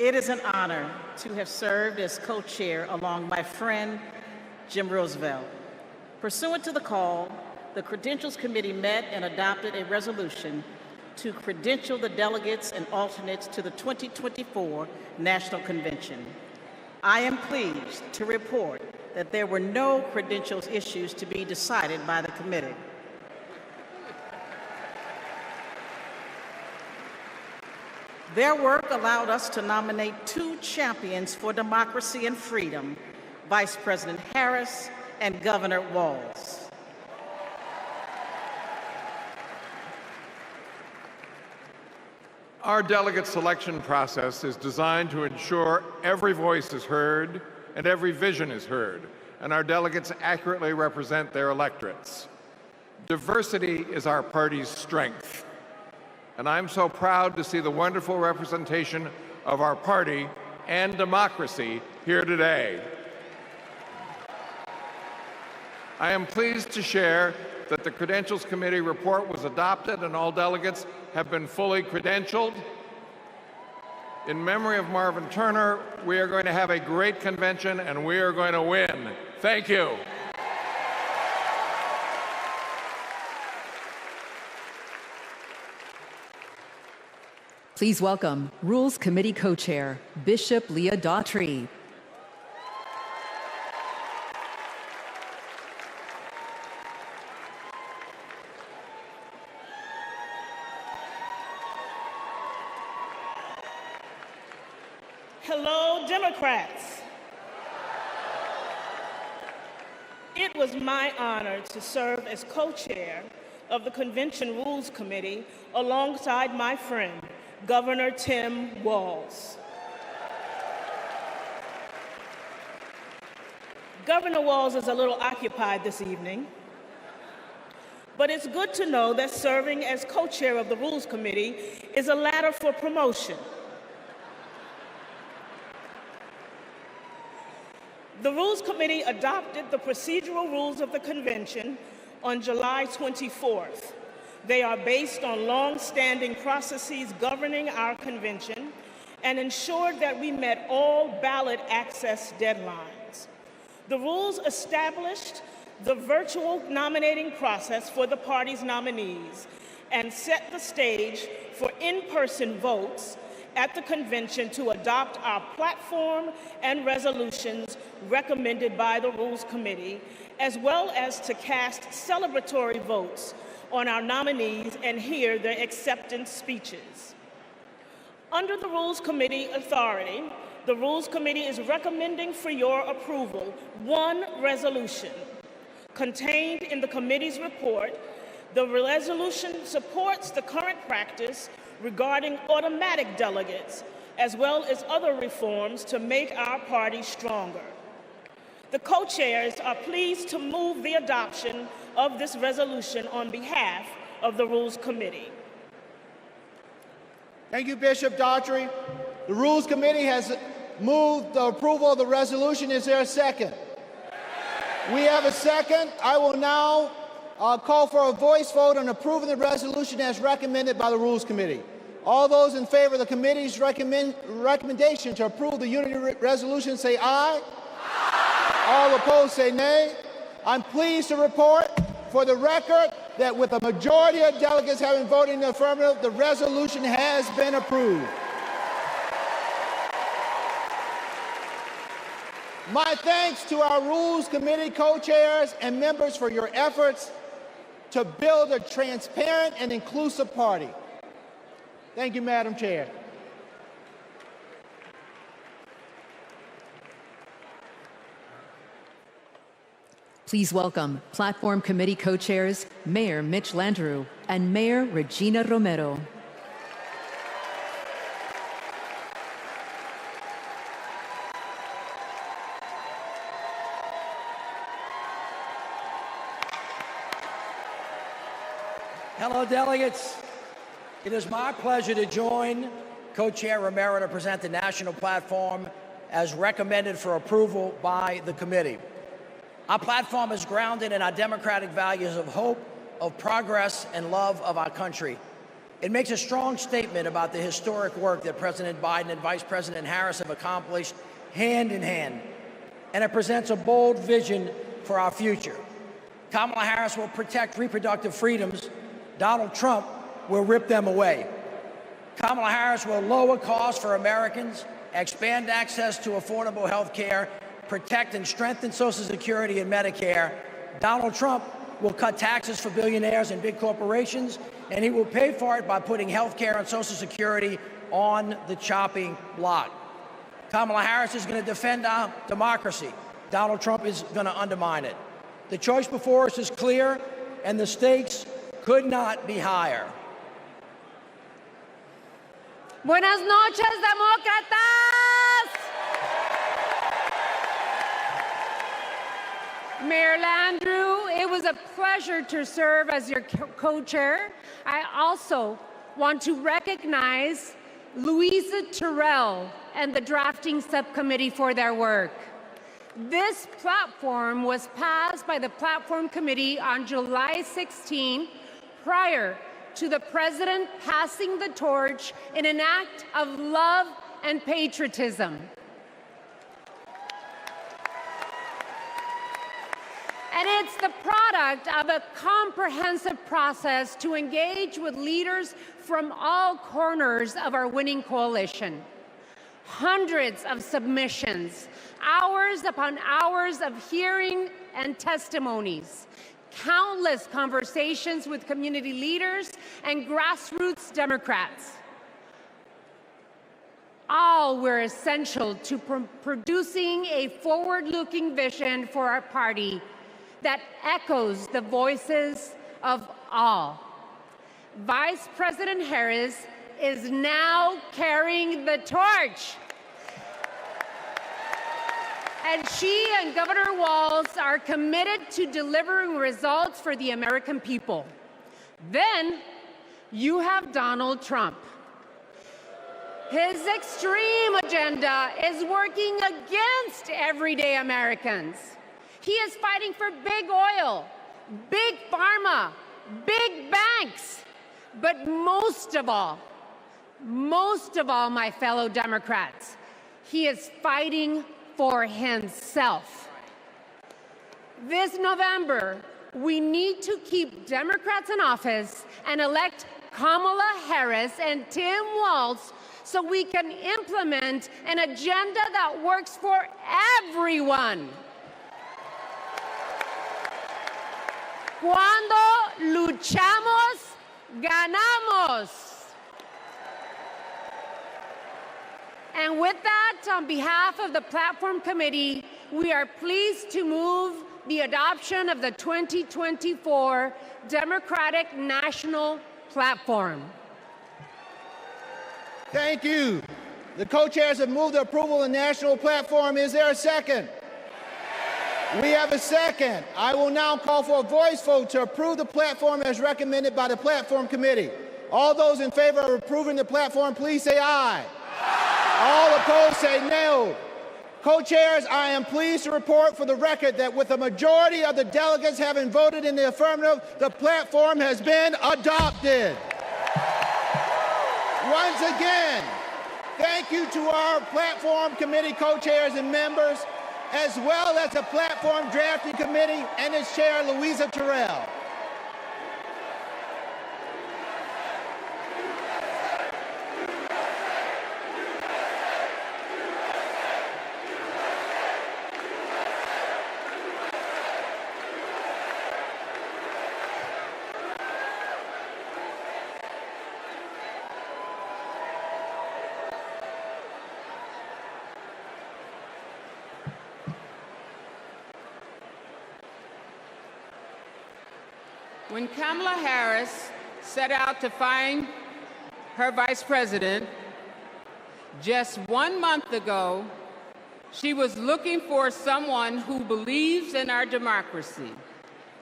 It is an honor to have served as co-chair along my friend, Jim Roosevelt. Pursuant to the call, the Credentials Committee met and adopted a resolution to credential the delegates and alternates to the 2024 National Convention. I am pleased to report that there were no credentials issues to be decided by the committee. Their work allowed us to nominate two champions for democracy and freedom, Vice President Harris and Governor Walz. Our delegate selection process is designed to ensure every voice is heard and every vision is heard, and our delegates accurately represent their electorates. Diversity is our party's strength, and I'm so proud to see the wonderful representation of our party and democracy here today. I am pleased to share that the Credentials Committee report was adopted and all delegates have been fully credentialed. In memory of Marvin Turner, we are going to have a great convention and we are going to win. Thank you. Please welcome Rules Committee Co-Chair, Bishop Leah Daughtry. Hello, Democrats. It was my honor to serve as co-chair of the Convention Rules Committee alongside my friend, Governor Tim Walz. Governor Walz is a little occupied this evening, but it's good to know that serving as co-chair of the Rules Committee is a ladder for promotion. The Rules Committee adopted the procedural rules of the convention on July 24th. They are based on long-standing processes governing our convention and ensured that we met all ballot access deadlines. The rules established the virtual nominating process for the party's nominees and set the stage for in-person votes at the convention to adopt our platform and resolutions recommended by the Rules Committee, as well as to cast celebratory votes on our nominees and hear their acceptance speeches. Under the Rules Committee authority, the Rules Committee is recommending for your approval one resolution. Contained in the committee's report, the resolution supports the current practice regarding automatic delegates, as well as other reforms to make our party stronger. The co-chairs are pleased to move the adoption of this resolution on behalf of the Rules Committee. Thank you, Bishop Daughtry. The Rules Committee has moved the approval of the resolution. Is there a second? We have a second. I will now call for a voice vote on approving the resolution as recommended by the Rules Committee. All those in favor of the committee's recommendation to approve the unity resolution say aye. All opposed say nay. I'm pleased to report for the record that with a majority of delegates having voted in the affirmative, the resolution has been approved. My thanks to our Rules Committee co-chairs and members for your efforts to build a transparent and inclusive party. Thank you, Madam Chair. Please welcome Platform Committee co-chairs, Mayor Mitch Landrieu and Mayor Regina Romero. Hello, delegates. It is my pleasure to join Co-Chair Romero to present the national platform as recommended for approval by the committee. Our platform is grounded in our democratic values of hope, of progress, and love of our country. It makes a strong statement about the historic work that President Biden and Vice President Harris have accomplished hand in hand, and it presents a bold vision for our future. Kamala Harris will protect reproductive freedoms. Donald Trump will rip them away. Kamala Harris will lower costs for Americans, expand access to affordable health care, protect and strengthen Social Security and Medicare. Donald Trump will cut taxes for billionaires and big corporations, and he will pay for it by putting health care and Social Security on the chopping block. Kamala Harris is going to defend our democracy. Donald Trump is going to undermine it. The choice before us is clear, and the stakes could not be higher. Buenas noches, demócratas. Mayor Landrieu, it was a pleasure to serve as your co-chair. I also want to recognize Louisa Terrell and the drafting subcommittee for their work. This platform was passed by the Platform Committee on July 16, prior to the President passing the torch in an act of love and patriotism. And it's the product of a comprehensive process to engage with leaders from all corners of our winning coalition. Hundreds of submissions, hours upon hours of hearing and testimonies, countless conversations with community leaders and grassroots Democrats. All were essential to producing a forward-looking vision for our party that echoes the voices of all. Vice President Harris is now carrying the torch. And she and Governor Walz are committed to delivering results for the American people. Then you have Donald Trump. His extreme agenda is working against everyday Americans. He is fighting for big oil, big pharma, big banks, but most of all, my fellow Democrats, he is fighting for himself. This November, we need to keep Democrats in office and elect Kamala Harris and Tim Walz so we can implement an agenda that works for everyone. Cuando luchamos, ganamos. And with that, on behalf of the Platform Committee, we are pleased to move the adoption of the 2024 Democratic National Platform. Thank you. The co-chairs have moved the approval of the national platform. Is there a second? We have a second. I will now call for a voice vote to approve the platform as recommended by the Platform Committee. All those in favor of approving the platform, please say aye. All opposed say no. Co-chairs, I am pleased to report for the record that with a majority of the delegates having voted in the affirmative, the platform has been adopted. Once again, thank you to our Platform Committee co-chairs and members, as well as the Platform Drafting Committee and its chair, Louisa Terrell. When Kamala Harris set out to find her vice president, just 1 month ago, she was looking for someone who believes in our democracy,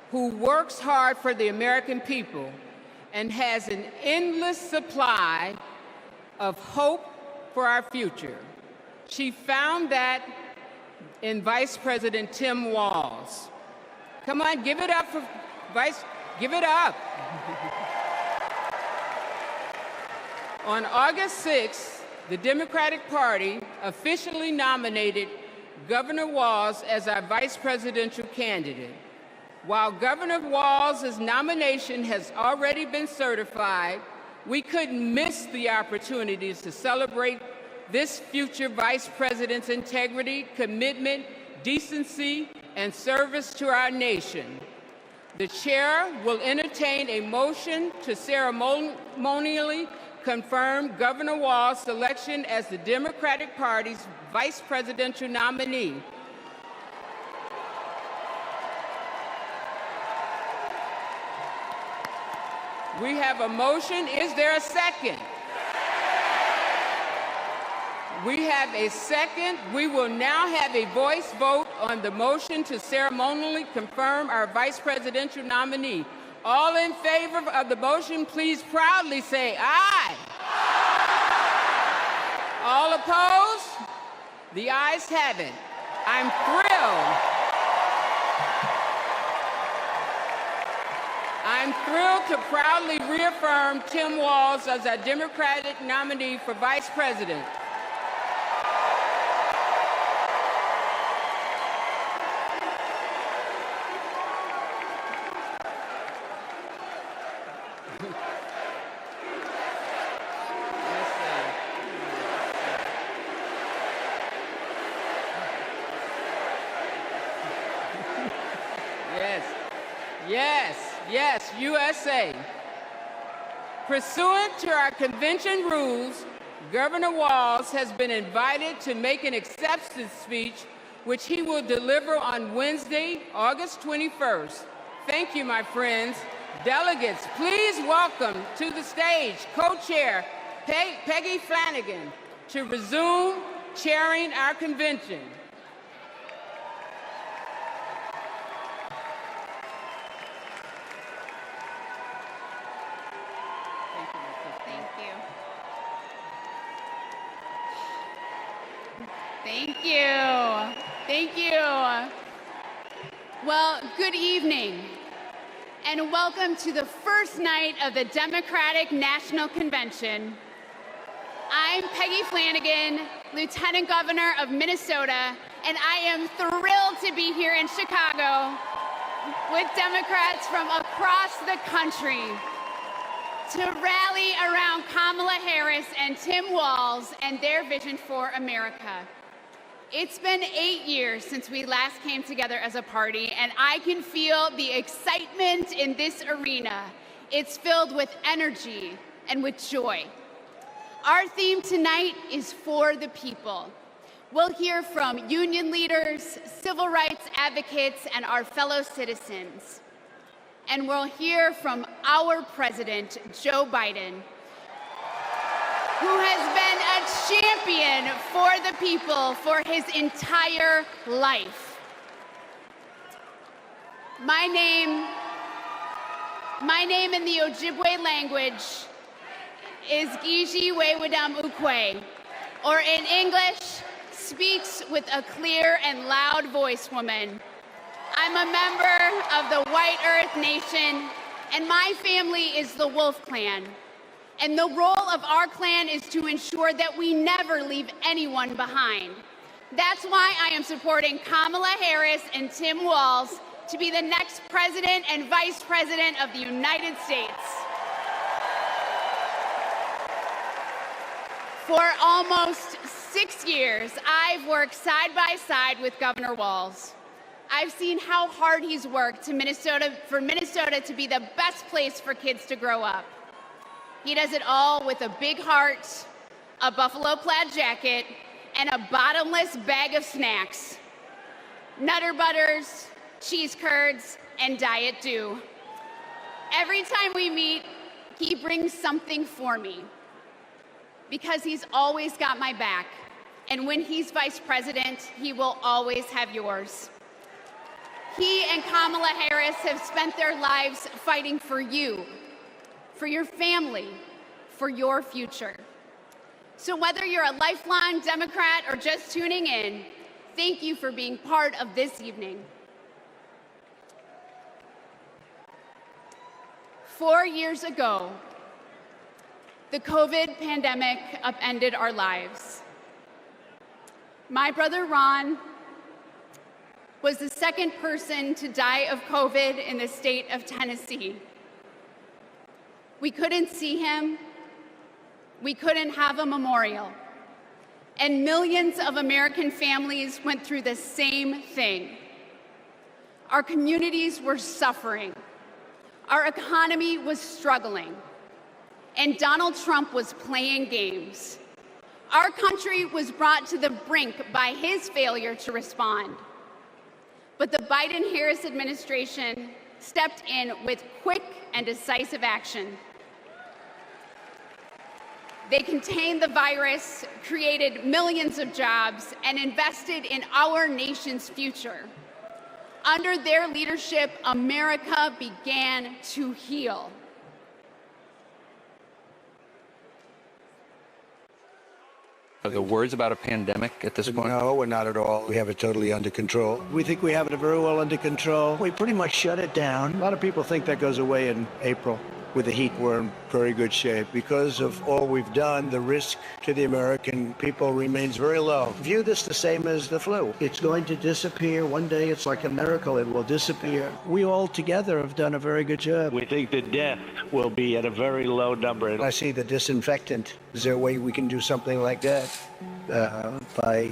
who works hard for the American people, and has an endless supply of hope for our future. She found that in Vice President Tim Walz. Come on, give it up for Give it up. On August 6th, the Democratic Party officially nominated Governor Walz as our vice presidential candidate. While Governor Walz's nomination has already been certified, we couldn't miss the opportunities to celebrate this future vice president's integrity, commitment, decency, and service to our nation. The chair will entertain a motion to ceremonially confirm Governor Walz's selection as the Democratic Party's vice presidential nominee. We have a motion. Is there a second? We have a second. We will now have a voice vote on the motion to ceremonially confirm our vice presidential nominee. All in favor of the motion, please proudly say aye. All opposed? The ayes have it. I'm thrilled to proudly reaffirm Tim Walz as our Democratic nominee for Vice President. Yes, USA. Pursuant to our convention rules, Governor Walz has been invited to make an acceptance speech, which he will deliver on Wednesday, August 21st. Thank you, my friends. Delegates, please welcome to the stage co-chair Peggy Flanagan to resume chairing our convention. Thank you. Well, good evening, and welcome to the first night of the Democratic National Convention. I'm Peggy Flanagan, Lieutenant Governor of Minnesota, and I am thrilled to be here in Chicago with Democrats from across the country to rally around Kamala Harris and Tim Walz and their vision for America. It's been 8 years since we last came together as a party, and I can feel the excitement in this arena. It's filled with energy and with joy. Our theme tonight is for the people. We'll hear from union leaders, civil rights advocates, and our fellow citizens. And we'll hear from our president, Joe Biden, who has been a champion for the people for his entire life. My name in the Ojibwe language is Gigi Wewadam Ukwe, or in English, speaks with a clear and loud voice woman. I'm a member of the White Earth Nation, and my family is the Wolf Clan. And the role of our clan is to ensure that we never leave anyone behind. That's why I am supporting Kamala Harris and Tim Walz to be the next president and vice president of the United States. For almost 6 years, I've worked side by side with Governor Walz. I've seen how hard he's worked for Minnesota to be the best place for kids to grow up. He does it all with a big heart, a buffalo plaid jacket, and a bottomless bag of snacks. Nutter Butters, cheese curds, and Diet Dew. Every time we meet, he brings something for me, because he's always got my back. And when he's vice president, he will always have yours. He and Kamala Harris have spent their lives fighting for you, for your family, for your future. So whether you're a lifelong Democrat or just tuning in, thank you for being part of this evening. 4 years ago, The COVID pandemic upended our lives. My brother Ron was the second person to die of COVID in the state of Tennessee. We couldn't see him. We couldn't have a memorial. And millions of American families went through the same thing. Our communities were suffering. Our economy was struggling. And Donald Trump was playing games. Our country was brought to the brink by his failure to respond. But the Biden-Harris administration stepped in with quick and decisive action. They contained the virus, created millions of jobs, and invested in our nation's future. Under their leadership, America began to heal. Are there words about a pandemic at this point? No, we're not at all. We have it totally under control. We think we have it very well under control. We pretty much shut it down. A lot of people think that goes away in April. With the heat, we're in very good shape. Because of all we've done, the risk to the American people remains very low. View this the same as the flu. It's going to disappear. One day, it's like a miracle. It will disappear. We all together have done a very good job. We think the death will be at a very low number. I see the disinfectant. Is there a way we can do something like that by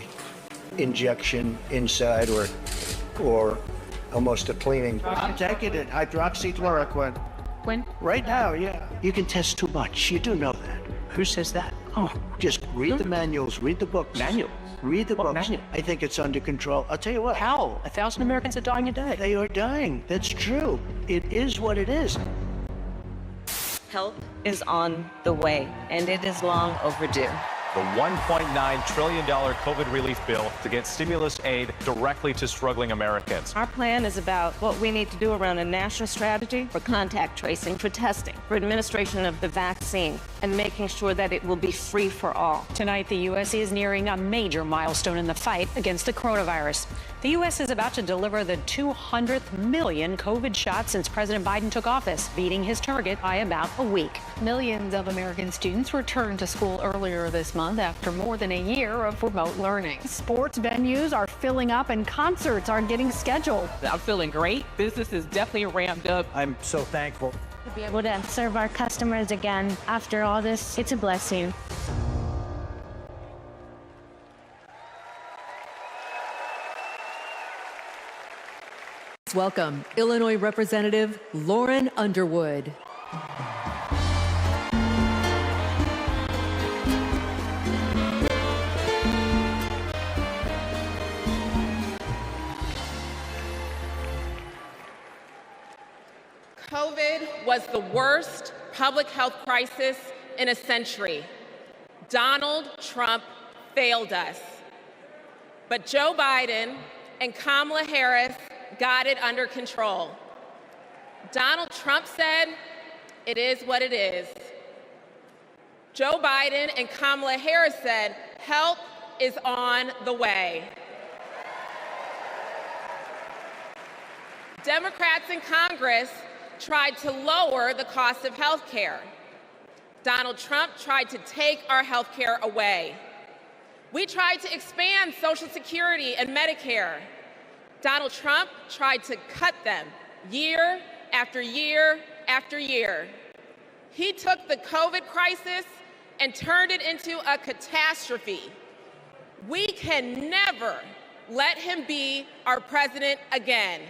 injection inside or almost a cleaning? I'm taking it. Hydroxychloroquine. When? Right now, yeah. You can test too much. You do know that. Who says that? Oh, just read the manuals, read the books. Manuals? Read the What books. manual? I think it's under control. I'll tell you what. How? 1,000 Americans are dying a day. They are dying. That's true. It is what it is. Help is on the way, and it is long overdue. The $1.9 trillion COVID relief bill to get stimulus aid directly to struggling Americans. Our plan is about what we need to do around a national strategy for contact tracing, for testing, for administration of the vaccine, and making sure that it will be free for all. Tonight, the U.S. is nearing a major milestone in the fight against the coronavirus. The U.S. is about to deliver the 200th million COVID shots since President Biden took office, beating his target by about a week. Millions of American students returned to school earlier this month after more than a year of remote learning. Sports venues are filling up and concerts are getting scheduled. I'm feeling great. Business is definitely ramped up. I'm so thankful. To be able to serve our customers again after all this, it's a blessing. Welcome, Illinois Representative Lauren Underwood. COVID was the worst public health crisis in a century. Donald Trump failed us. But Joe Biden and Kamala Harris got it under control. Donald Trump said, "It is what it is." Joe Biden and Kamala Harris said, "Help is on the way." Democrats in Congress tried to lower the cost of health care. Donald Trump tried to take our health care away. We tried to expand Social Security and Medicare. Donald Trump tried to cut them year after year after year. He took the COVID crisis and turned it into a catastrophe. We can never let him be our president again.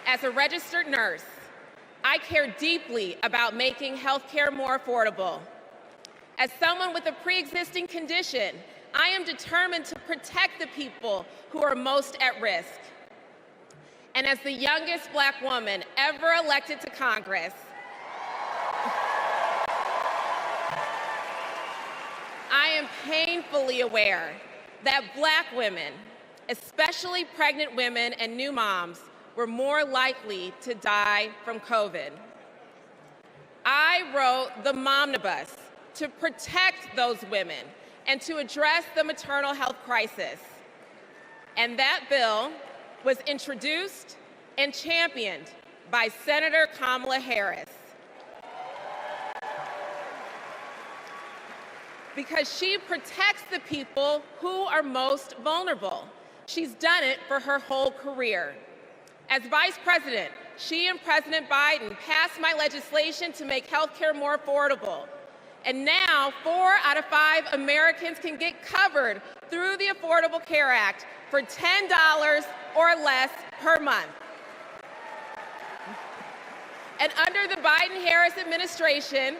As a registered nurse, I care deeply about making health care more affordable. As someone with a pre-existing condition, I am determined to protect the people who are most at risk. And as the youngest Black woman ever elected to Congress, I am painfully aware that Black women, especially pregnant women and new moms, were more likely to die from COVID. I wrote the Momnibus to protect those women and to address the maternal health crisis. And that bill was introduced and championed by Senator Kamala Harris. Because she protects the people who are most vulnerable. She's done it for her whole career. As Vice President, she and President Biden passed my legislation to make health care more affordable. And now, 4 out of 5 Americans can get covered through the Affordable Care Act for $10 or less per month. And under the Biden-Harris administration,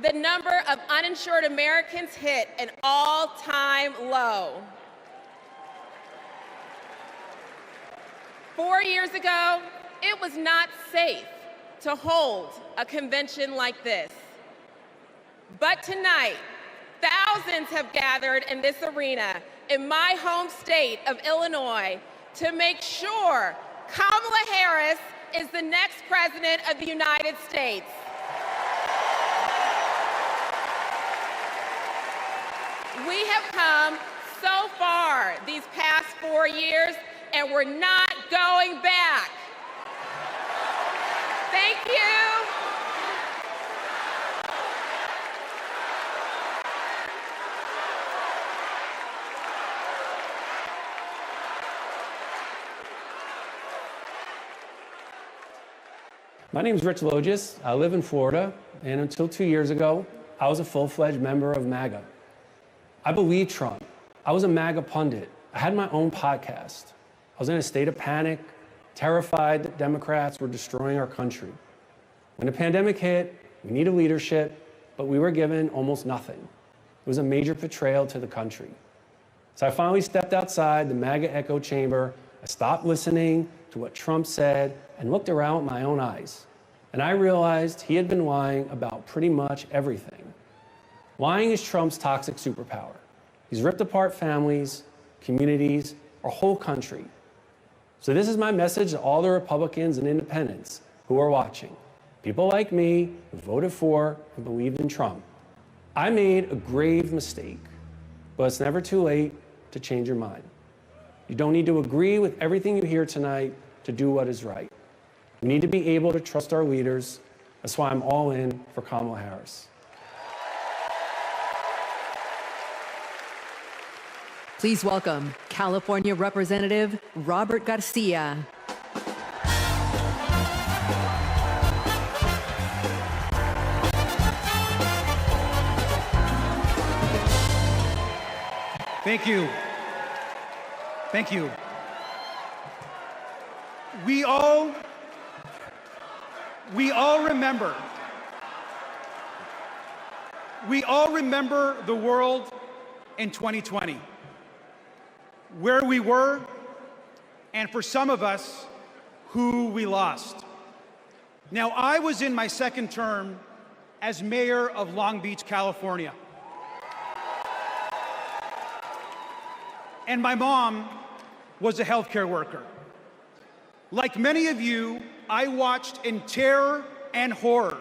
the number of uninsured Americans hit an all-time low. 4 years ago, it was not safe to hold a convention like this. But tonight, thousands have gathered in this arena in my home state of Illinois to make sure Kamala Harris is the next President of the United States. We have come so far these past 4 years, and we're not going back. Thank you. My name is Rich Logis. I live in Florida, and until 2 years ago, I was a full-fledged member of MAGA. I believed Trump. I was a MAGA pundit. I had my own podcast. I was in a state of panic, terrified that Democrats were destroying our country. When the pandemic hit, we needed leadership, but we were given almost nothing. It was a major betrayal to the country. So I finally stepped outside the MAGA echo chamber. I stopped listening to what Trump said and looked around with my own eyes. And I realized he had been lying about pretty much everything. Lying is Trump's toxic superpower. He's ripped apart families, communities, our whole country. So this is my message to all the Republicans and independents who are watching. People like me who voted for and believed in Trump. I made a grave mistake, but it's never too late to change your mind. You don't need to agree with everything you hear tonight to do what is right. We need to be able to trust our leaders. That's why I'm all in for Kamala Harris. Please welcome California Representative Robert Garcia. Thank you. Thank you. We all remember. We all remember the world in 2020, where we were, and for some of us, who we lost. Now, I was in my second term as mayor of Long Beach, California. And my mom was a healthcare worker. Like many of you, I watched in terror and horror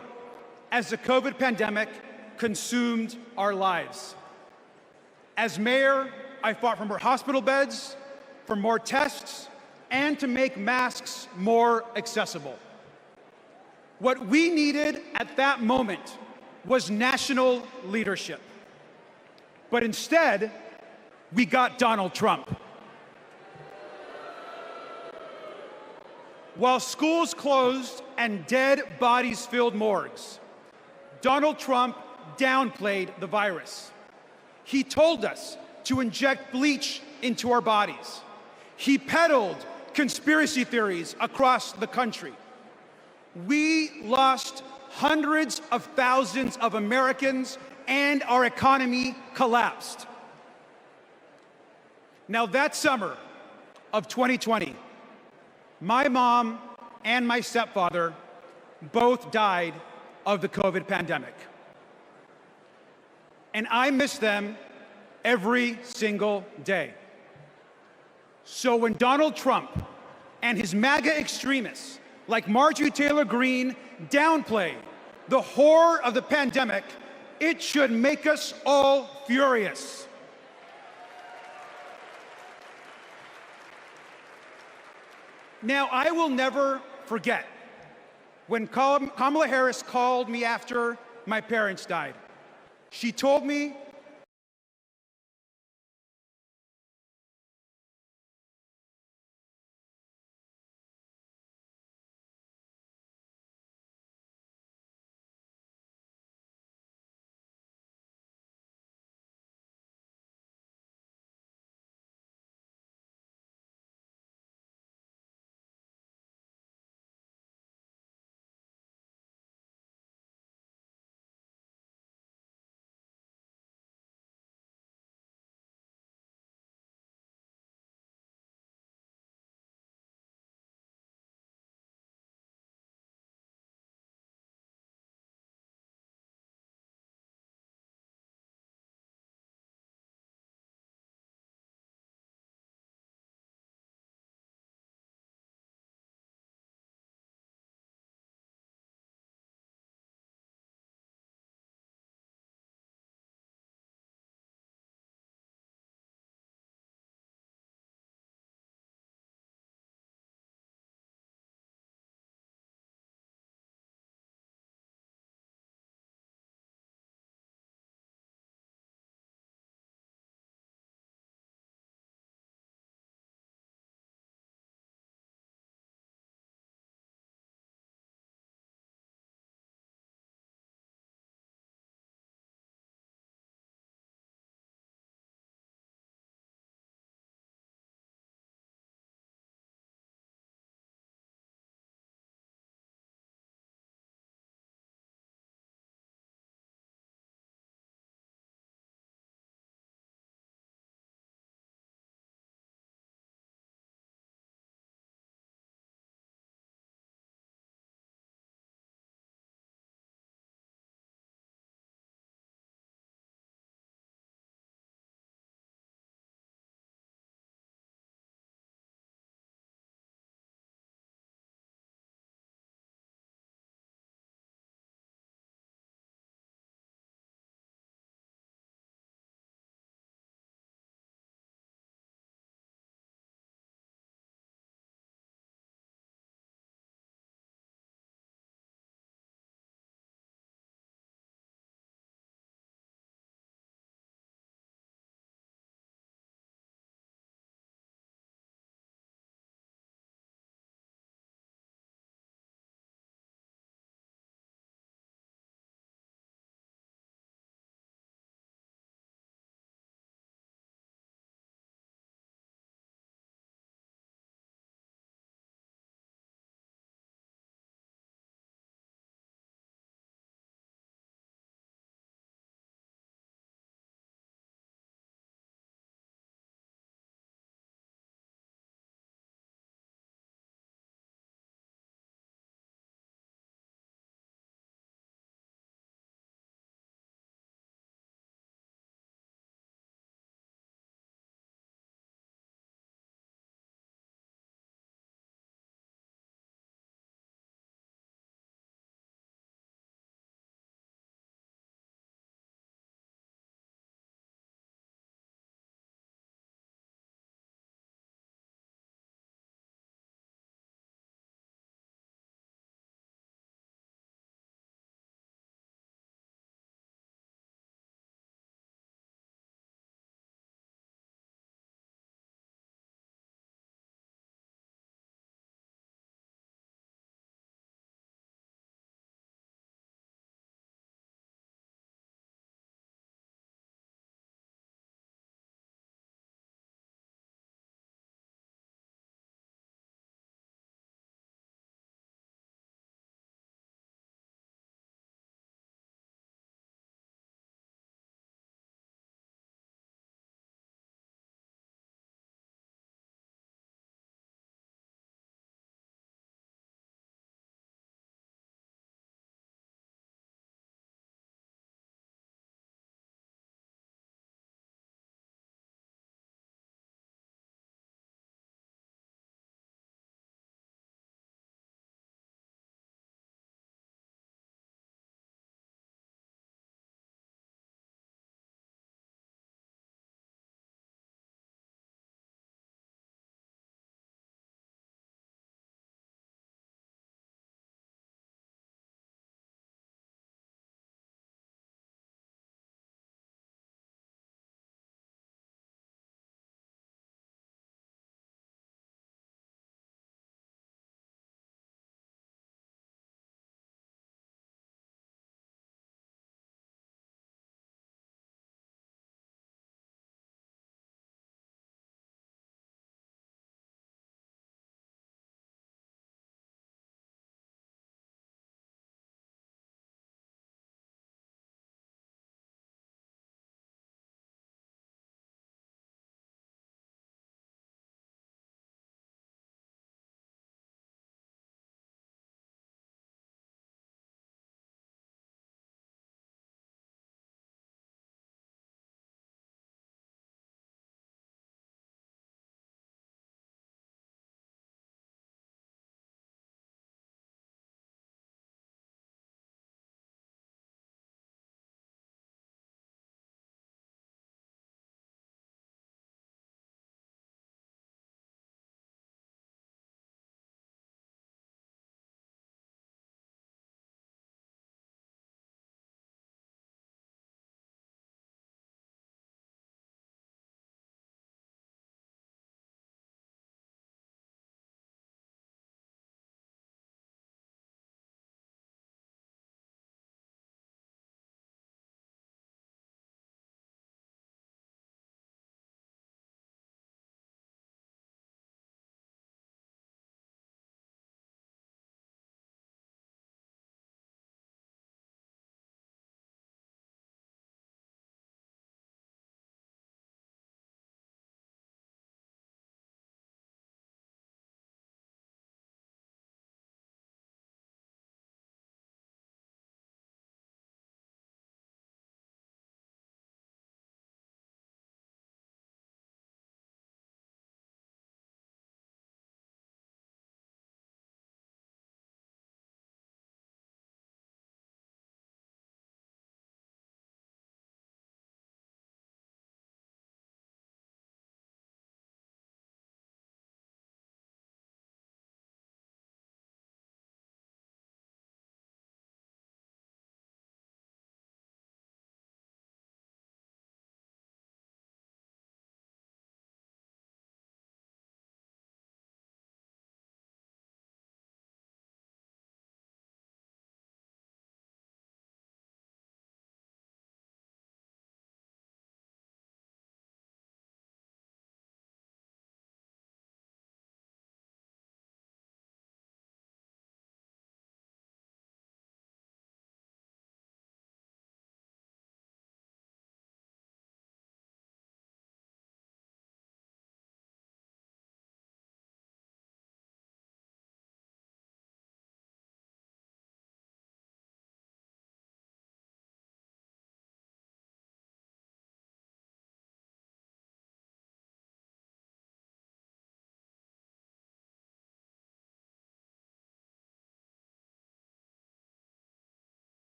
as the COVID pandemic consumed our lives. As mayor, I fought for more hospital beds, for more tests, and to make masks more accessible. What we needed at that moment was national leadership. But instead, we got Donald Trump. While schools closed and dead bodies filled morgues, Donald Trump downplayed the virus. He told us to inject bleach into our bodies. He peddled conspiracy theories across the country. We lost hundreds of thousands of Americans and our economy collapsed. Now, that summer of 2020, my mom and my stepfather both died of the COVID pandemic. And I miss them every single day. So when Donald Trump and his MAGA extremists like Marjorie Taylor Greene downplay the horror of the pandemic, it should make us all furious. Now, I will never forget when Kamala Harris called me after my parents died. She told me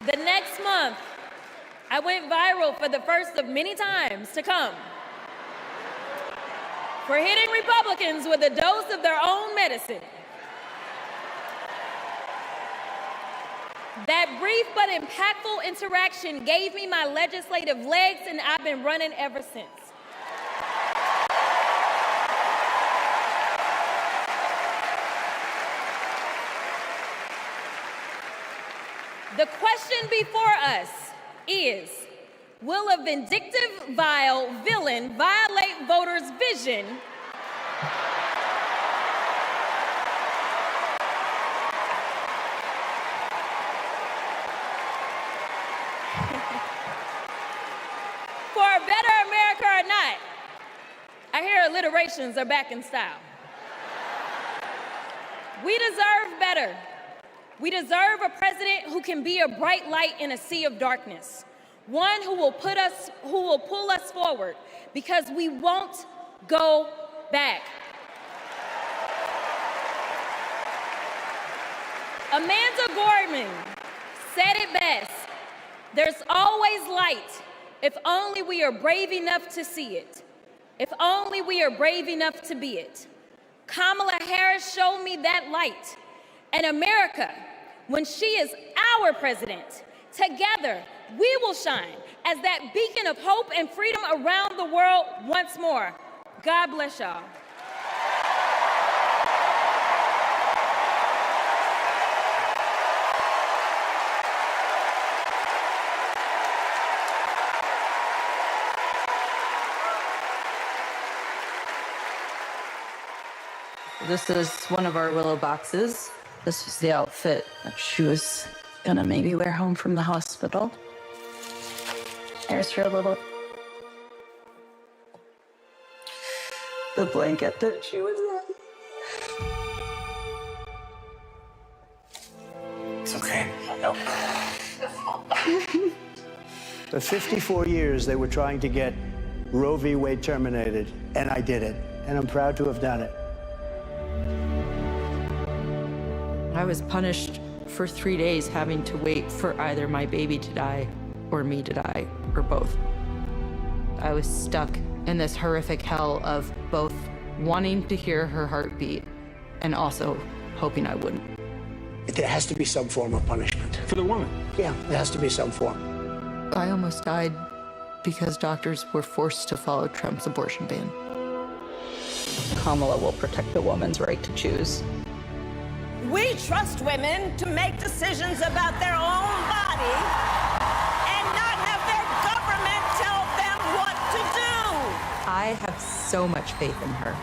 The next month, I went viral for the first of many times to come for hitting Republicans with a dose of their own medicine. That brief but impactful interaction gave me my legislative legs, and I've been running ever since. The question before us is, will a vindictive, vile villain violate voters' vision for a better America or not? I hear alliterations are back in style. We deserve better. We deserve a president who can be a bright light in a sea of darkness, one who will pull us forward, because we won't go back. Amanda Gorman said it best: there's always light if only we are brave enough to see it, if only we are brave enough to be it. Kamala Harris showed me that light. And America, when she is our president, together we will shine as that beacon of hope and freedom around the world once more. God bless y'all. This is one of our Willow boxes. This was the outfit that she was gonna maybe wear home from the hospital. There's her little... the blanket that she was in. It's okay. No. For 54 years, they were trying to get Roe v. Wade terminated, and I did it. And I'm proud to have done it. I was punished for 3 days having to wait for either my baby to die or me to die, or both. I was stuck in this horrific hell of both wanting to hear her heartbeat and also hoping I wouldn't. There has to be some form of punishment. For the woman? Yeah, there has to be some form. I almost died because doctors were forced to follow Trump's abortion ban. Kamala will protect the woman's right to choose. We trust women to make decisions about their own body and not have their government tell them what to do. I have so much faith in her.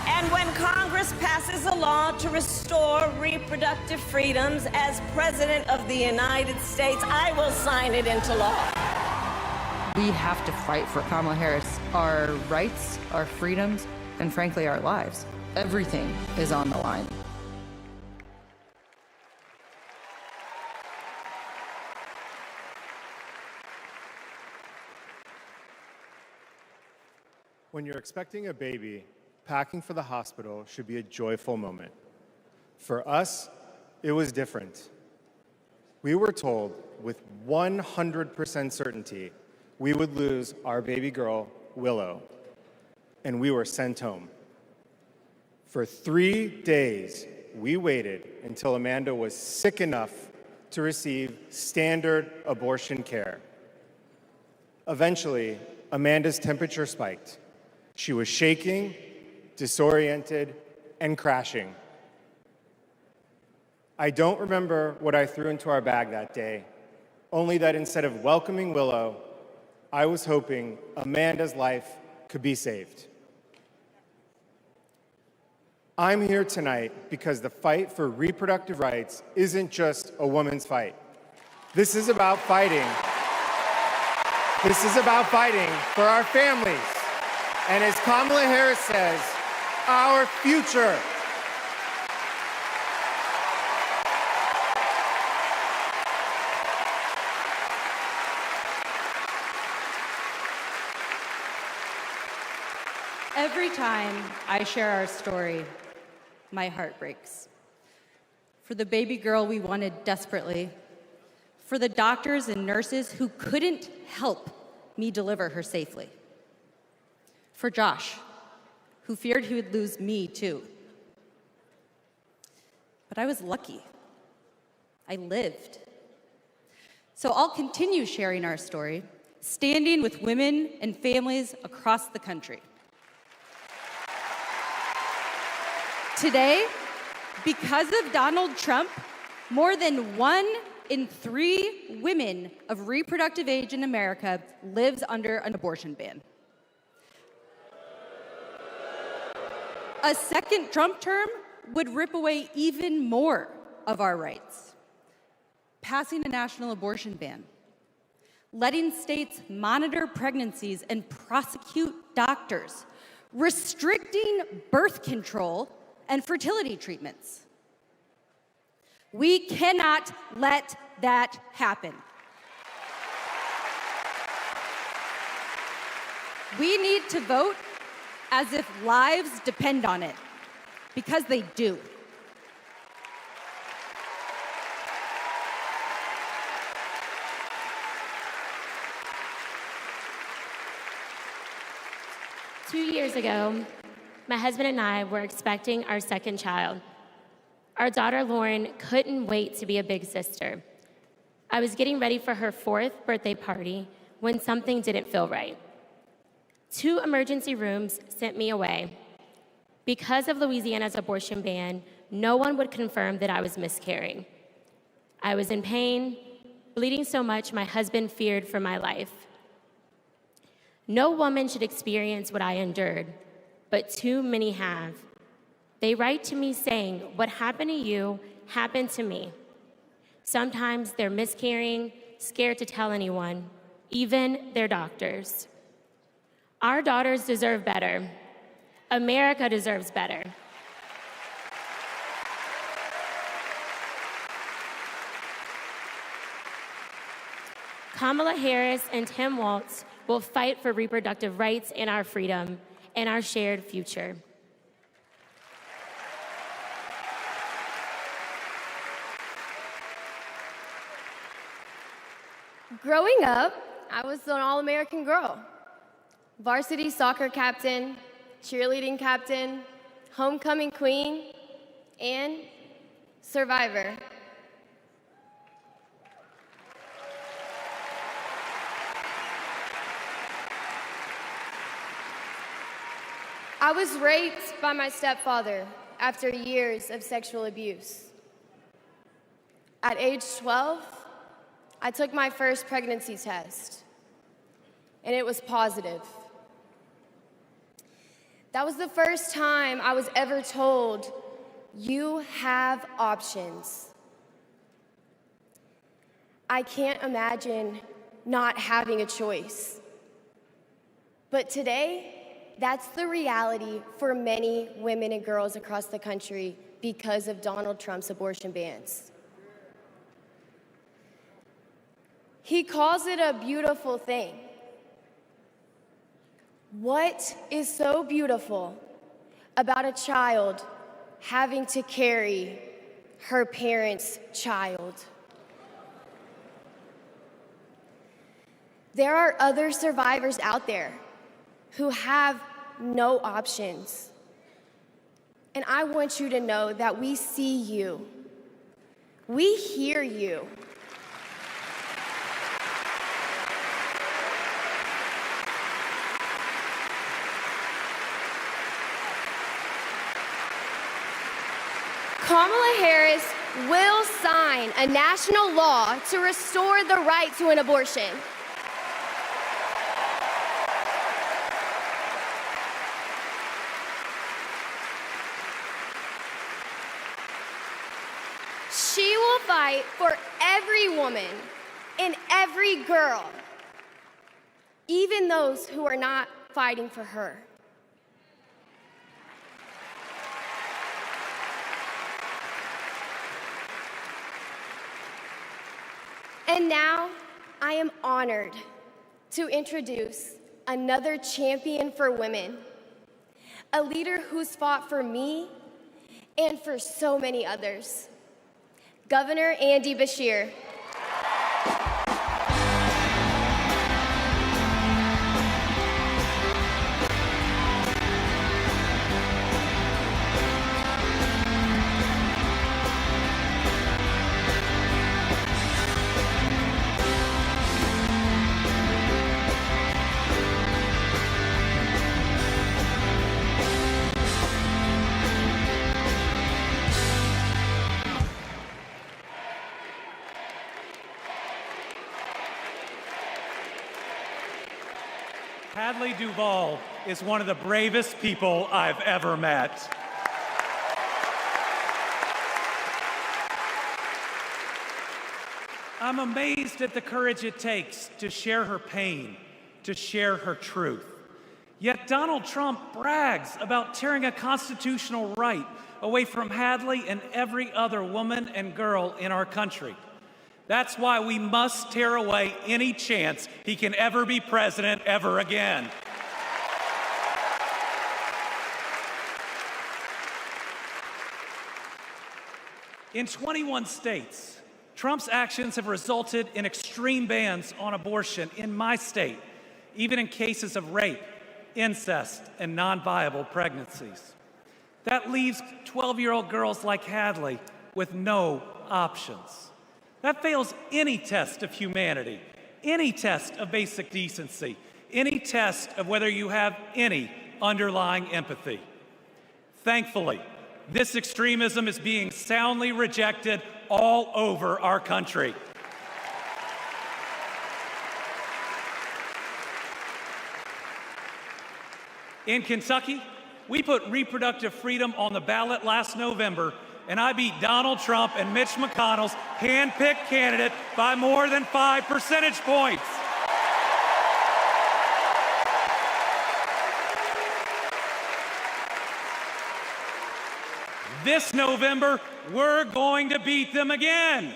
And when Congress passes a law to restore reproductive freedoms as President of the United States, I will sign it into law. We have to fight for Kamala Harris, our rights, our freedoms, and frankly, our lives. Everything is on the line. When you're expecting a baby, packing for the hospital should be a joyful moment. For us, it was different. We were told with 100% certainty we would lose our baby girl, Willow, and we were sent home. For 3 days, we waited until Amanda was sick enough to receive standard abortion care. Eventually, Amanda's temperature spiked. She was shaking, disoriented, and crashing. I don't remember what I threw into our bag that day, only that instead of welcoming Willow, I was hoping Amanda's life could be saved. I'm here tonight because the fight for reproductive rights isn't just a woman's fight. This is about fighting. This is about fighting for our families. And as Kamala Harris says, our future. Every time I share our story, my heart breaks. For the baby girl we wanted desperately, for the doctors and nurses who couldn't help me deliver her safely, for Josh, who feared he would lose me too. But I was lucky. I lived. So I'll continue sharing our story, standing with women and families across the country. Today, because of Donald Trump, more than 1 in 3 women of reproductive age in America lives under an abortion ban. A second Trump term would rip away even more of our rights. Passing a national abortion ban, letting states monitor pregnancies and prosecute doctors, restricting birth control and fertility treatments. We cannot let that happen. We need to vote as if lives depend on it, because they do. Two years ago, my husband and I were expecting our second child. Our daughter, Lauren, couldn't wait to be a big sister. I was getting ready for her 4th birthday party when something didn't feel right. 2 emergency rooms sent me away. Because of Louisiana's abortion ban, no one would confirm that I was miscarrying. I was in pain, bleeding so much my husband feared for my life. No woman should experience what I endured, but too many have. They write to me saying, "What happened to you happened to me." Sometimes they're miscarrying, scared to tell anyone, even their doctors. Our daughters deserve better. America deserves better. Kamala Harris and Tim Walz will fight for reproductive rights and our freedom and our shared future. Growing up, I was an all-American girl. Varsity soccer captain, cheerleading captain, homecoming queen, and survivor. I was raped by my stepfather after years of sexual abuse. At age 12, I took my first pregnancy test, and it was positive. That was the first time I was ever told, "You have options." I can't imagine not having a choice. But today, that's the reality for many women and girls across the country because of Donald Trump's abortion bans. He calls it a beautiful thing. What is so beautiful about a child having to carry her parent's child? There are other survivors out there who have no options. And I want you to know that we see you. We hear you. Kamala Harris will sign a national law to restore the right to an abortion. She will fight for every woman and every girl, even those who are not fighting for her. And now, I am honored to introduce another champion for women, a leader who's fought for me and for so many others, Governor Andy Beshear. Hadley Duvall is one of the bravest people I've ever met. I'm amazed at the courage it takes to share her pain, to share her truth. Yet Donald Trump brags about tearing a constitutional right away from Hadley and every other woman and girl in our country. That's why we must tear away any chance he can ever be president ever again. In 21 states, Trump's actions have resulted in extreme bans on abortion in my state, even in cases of rape, incest, and non-viable pregnancies. That leaves 12-year-old girls like Hadley with no options. That fails any test of humanity, any test of basic decency, any test of whether you have any underlying empathy. Thankfully, this extremism is being soundly rejected all over our country. In Kentucky, we put reproductive freedom on the ballot last November, and I beat Donald Trump and Mitch McConnell's hand-picked candidate by more than 5 percentage points. This November, we're going to beat them again.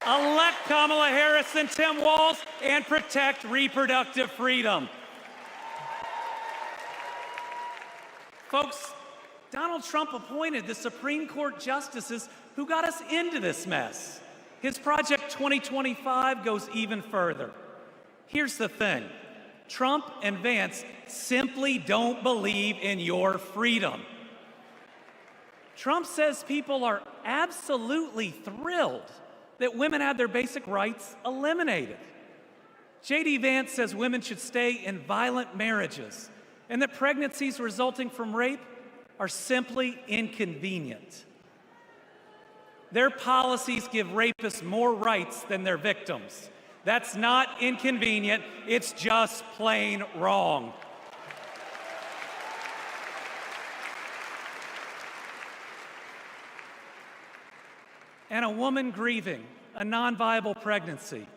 Elect Kamala Harris and Tim Walz and protect reproductive freedom. Folks, Donald Trump appointed the Supreme Court justices who got us into this mess. His Project 2025 goes even further. Here's the thing. Trump and Vance simply don't believe in your freedom. Trump says people are absolutely thrilled that women had their basic rights eliminated. J.D. Vance says women should stay in violent marriages and that pregnancies resulting from rape are simply inconvenient. Their policies give rapists more rights than their victims. That's not inconvenient, it's just plain wrong. And a woman grieving a non-viable pregnancy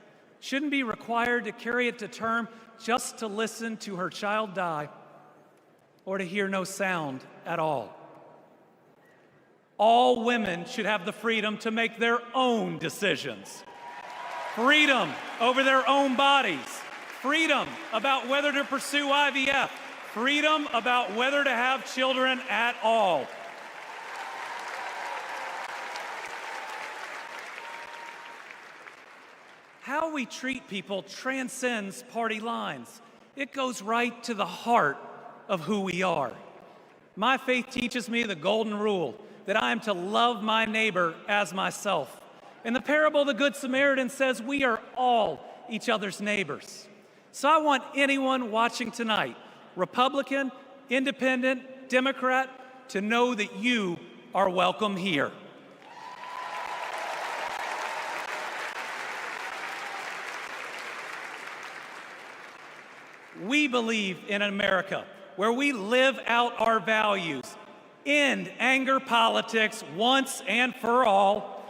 shouldn't be required to carry it to term just to listen to her child die or to hear no sound at all. All women should have the freedom to make their own decisions. Freedom over their own bodies. Freedom about whether to pursue IVF. Freedom about whether to have children at all. How we treat people transcends party lines. It goes right to the heart of who we are. My faith teaches me the golden rule that I am to love my neighbor as myself. In the parable of the Good Samaritan says we are all each other's neighbors. So I want anyone watching tonight, Republican, Independent, Democrat, to know that you are welcome here. We believe in America where we live out our values, end anger politics once and for all,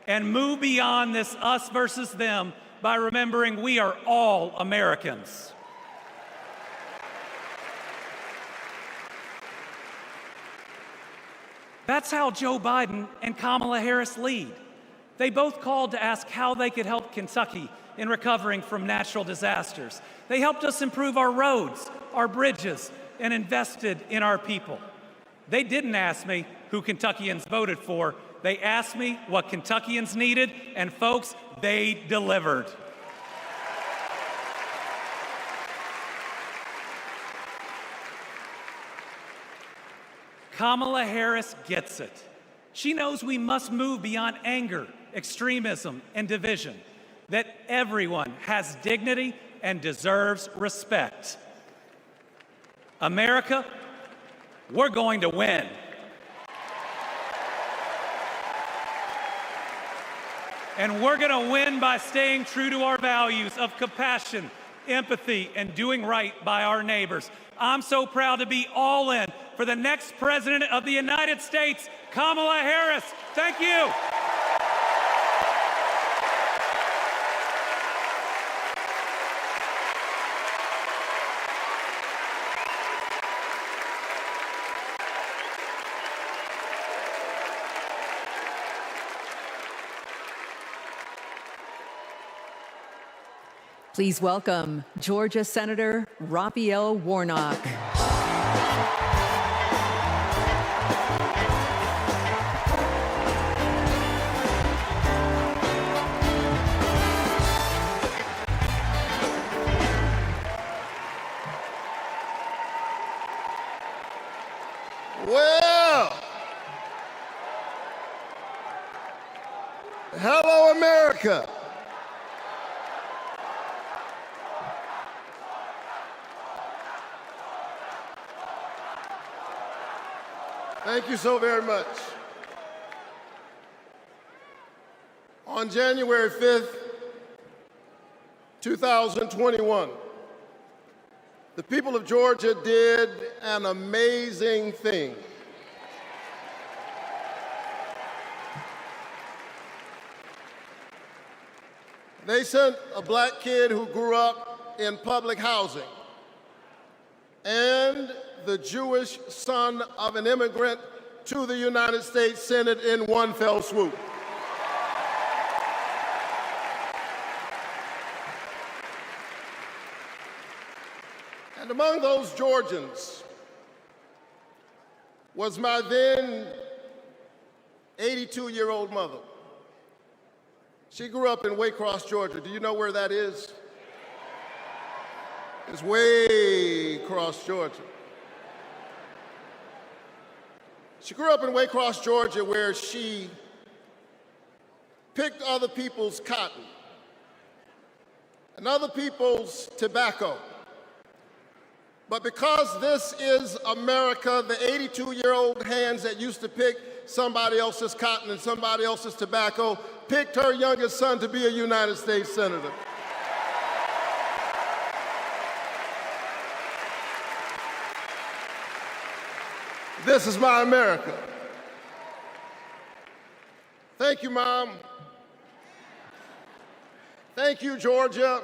and move beyond this us versus them by remembering we are all Americans. That's how Joe Biden and Kamala Harris lead. They both called to ask how they could help Kentucky in recovering from natural disasters. They helped us improve our roads, our bridges, and invested in our people. They didn't ask me who Kentuckians voted for. They asked me what Kentuckians needed, and folks, they delivered. Kamala Harris gets it. She knows we must move beyond anger, extremism, and division, that everyone has dignity and deserves respect. America, we're going to win. And we're going to win by staying true to our values of compassion, empathy, and doing right by our neighbors. I'm so proud to be all in for the next President of the United States, Kamala Harris. Thank you. Please welcome Georgia Senator Raphael Warnock. Well, hello, America. Thank you so very much. On January 5th, 2021, the people of Georgia did an amazing thing. They sent a black kid who grew up in public housing and the Jewish son of an immigrant to the United States Senate in one fell swoop. And among those Georgians was my then 82-year-old mother. She grew up in Waycross, Georgia. Do you know where that is? It's way across Georgia. She grew up in Waycross, Georgia, where she picked other people's cotton and other people's tobacco. But because this is America, the 82-year-old hands that used to pick somebody else's cotton and somebody else's tobacco picked her youngest son to be a United States Senator. This is my America. Thank you, Mom. Thank you, Georgia.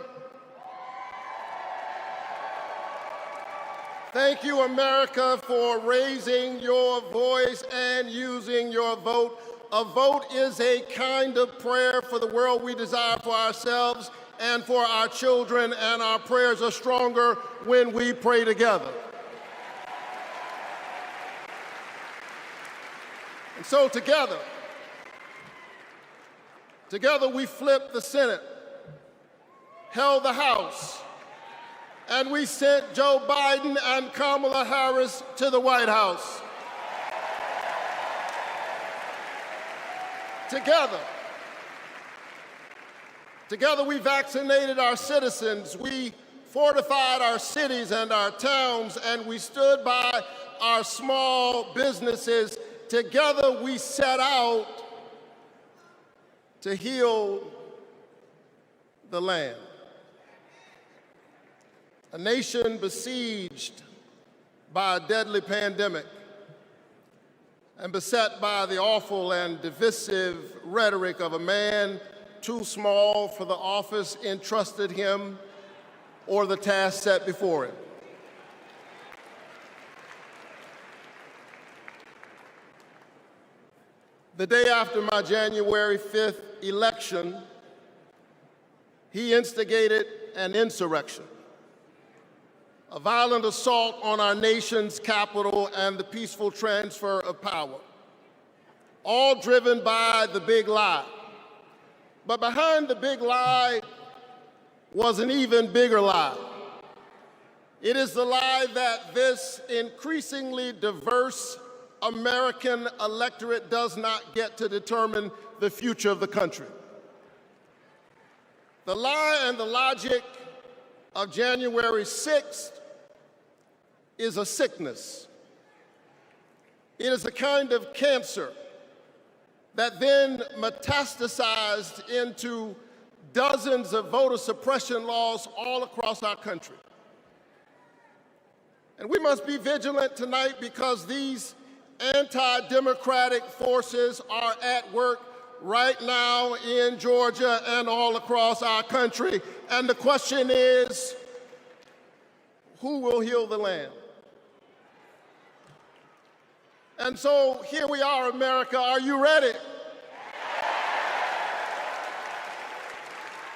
Thank you, America, for raising your voice and using your vote. A vote is a kind of prayer for the world we desire for ourselves and for our children, and our prayers are stronger when we pray together. And so together we flipped the Senate, held the House, and we sent Joe Biden and Kamala Harris to the White House. Together we vaccinated our citizens, we fortified our cities and our towns, and we stood by our small businesses. Together we set out to heal the land. A nation besieged by a deadly pandemic and beset by the awful and divisive rhetoric of a man too small for the office entrusted him or the task set before him. The day after my January 5th election, he instigated an insurrection, a violent assault on our nation's capital and the peaceful transfer of power. all driven by the big lie. But behind the big lie was an even bigger lie. It is the lie that this increasingly diverse American electorate does not get to determine the future of the country. The lie and the logic of January 6th is a sickness. It is a kind of cancer that then metastasized into dozens of voter suppression laws all across our country. And we must be vigilant tonight because these anti-democratic forces are at work right now in Georgia and all across our country. And the question is, who will heal the land? And so here we are, America. Are you ready?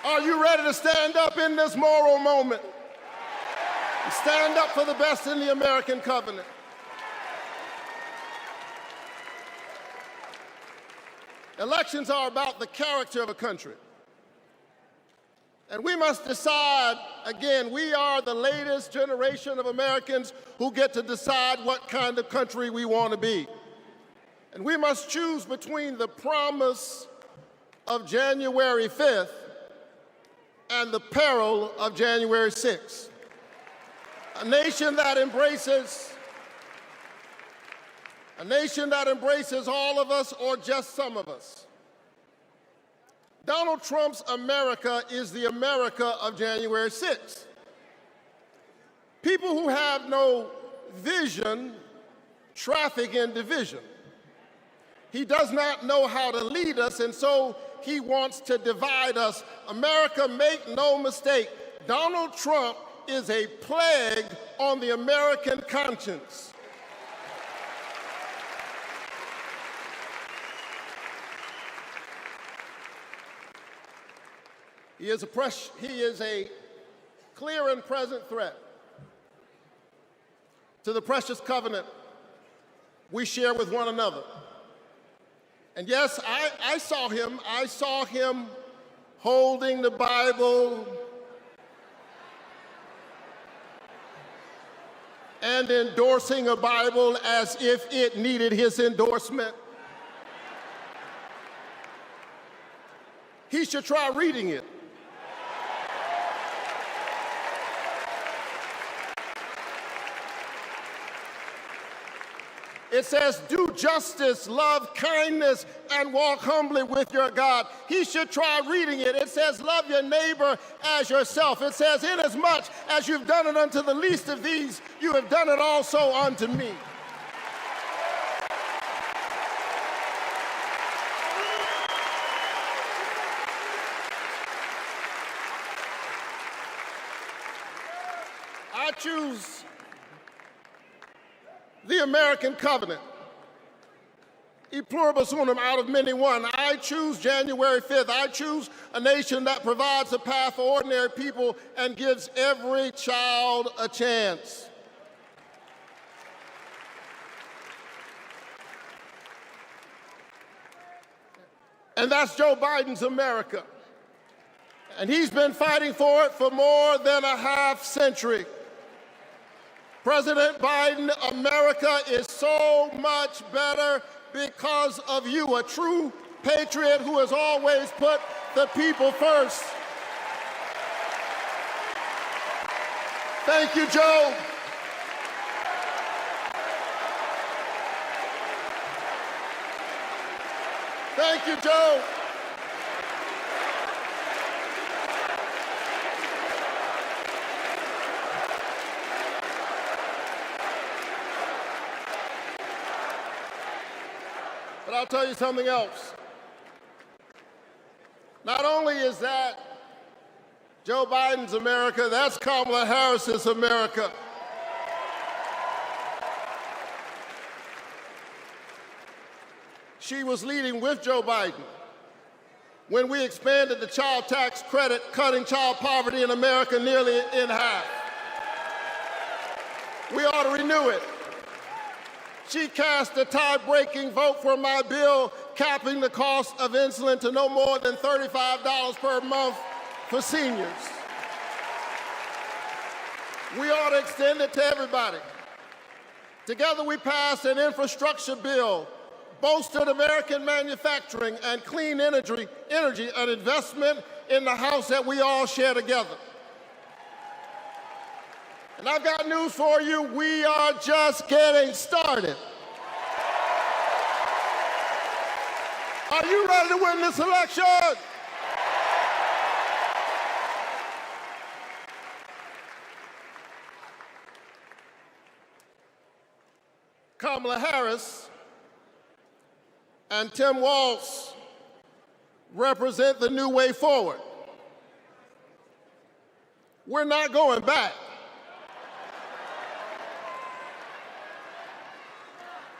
Are you ready to stand up in this moral moment? Stand up for the best in the American covenant. Elections are about the character of a country. And we must decide, again, we are the latest generation of Americans who get to decide what kind of country we want to be. And we must choose between the promise of January 5th and the peril of January 6th. A nation that embraces all of us or just some of us. Donald Trump's America is the America of January 6th. People who have no vision traffic in division. He does not know how to lead us, and so he wants to divide us. America, make no mistake, Donald Trump is a plague on the American conscience. He is a clear and present threat to the precious covenant we share with one another. And yes, I saw him holding the Bible and endorsing a Bible as if it needed his endorsement. He should try reading it. It says, do justice, love kindness, and walk humbly with your God. He should try reading it. It says, love your neighbor as yourself. It says, inasmuch as you've done it unto the least of these, you have done it also unto me. I choose the American covenant. E pluribus unum, out of many one. I choose January 5th. I choose a nation that provides a path for ordinary people and gives every child a chance. And that's Joe Biden's America. And he's been fighting for it for more than a half century. President Biden, America is so much better because of you, a true patriot who has always put the people first. Thank you, Joe. Thank you, Joe. But I'll tell you something else. Not only is that Joe Biden's America, that's Kamala Harris's America. She was leading with Joe Biden when we expanded the child tax credit, cutting child poverty in America nearly in half. We ought to renew it. She cast a tie-breaking vote for my bill capping the cost of insulin to no more than $35 per month for seniors. We ought to extend it to everybody. Together we passed an infrastructure bill, bolstered American manufacturing and clean energy, an investment in the house that we all share together. And I've got news for you, we are just getting started. Are you ready to win this election? Kamala Harris and Tim Walz represent the new way forward. We're not going back.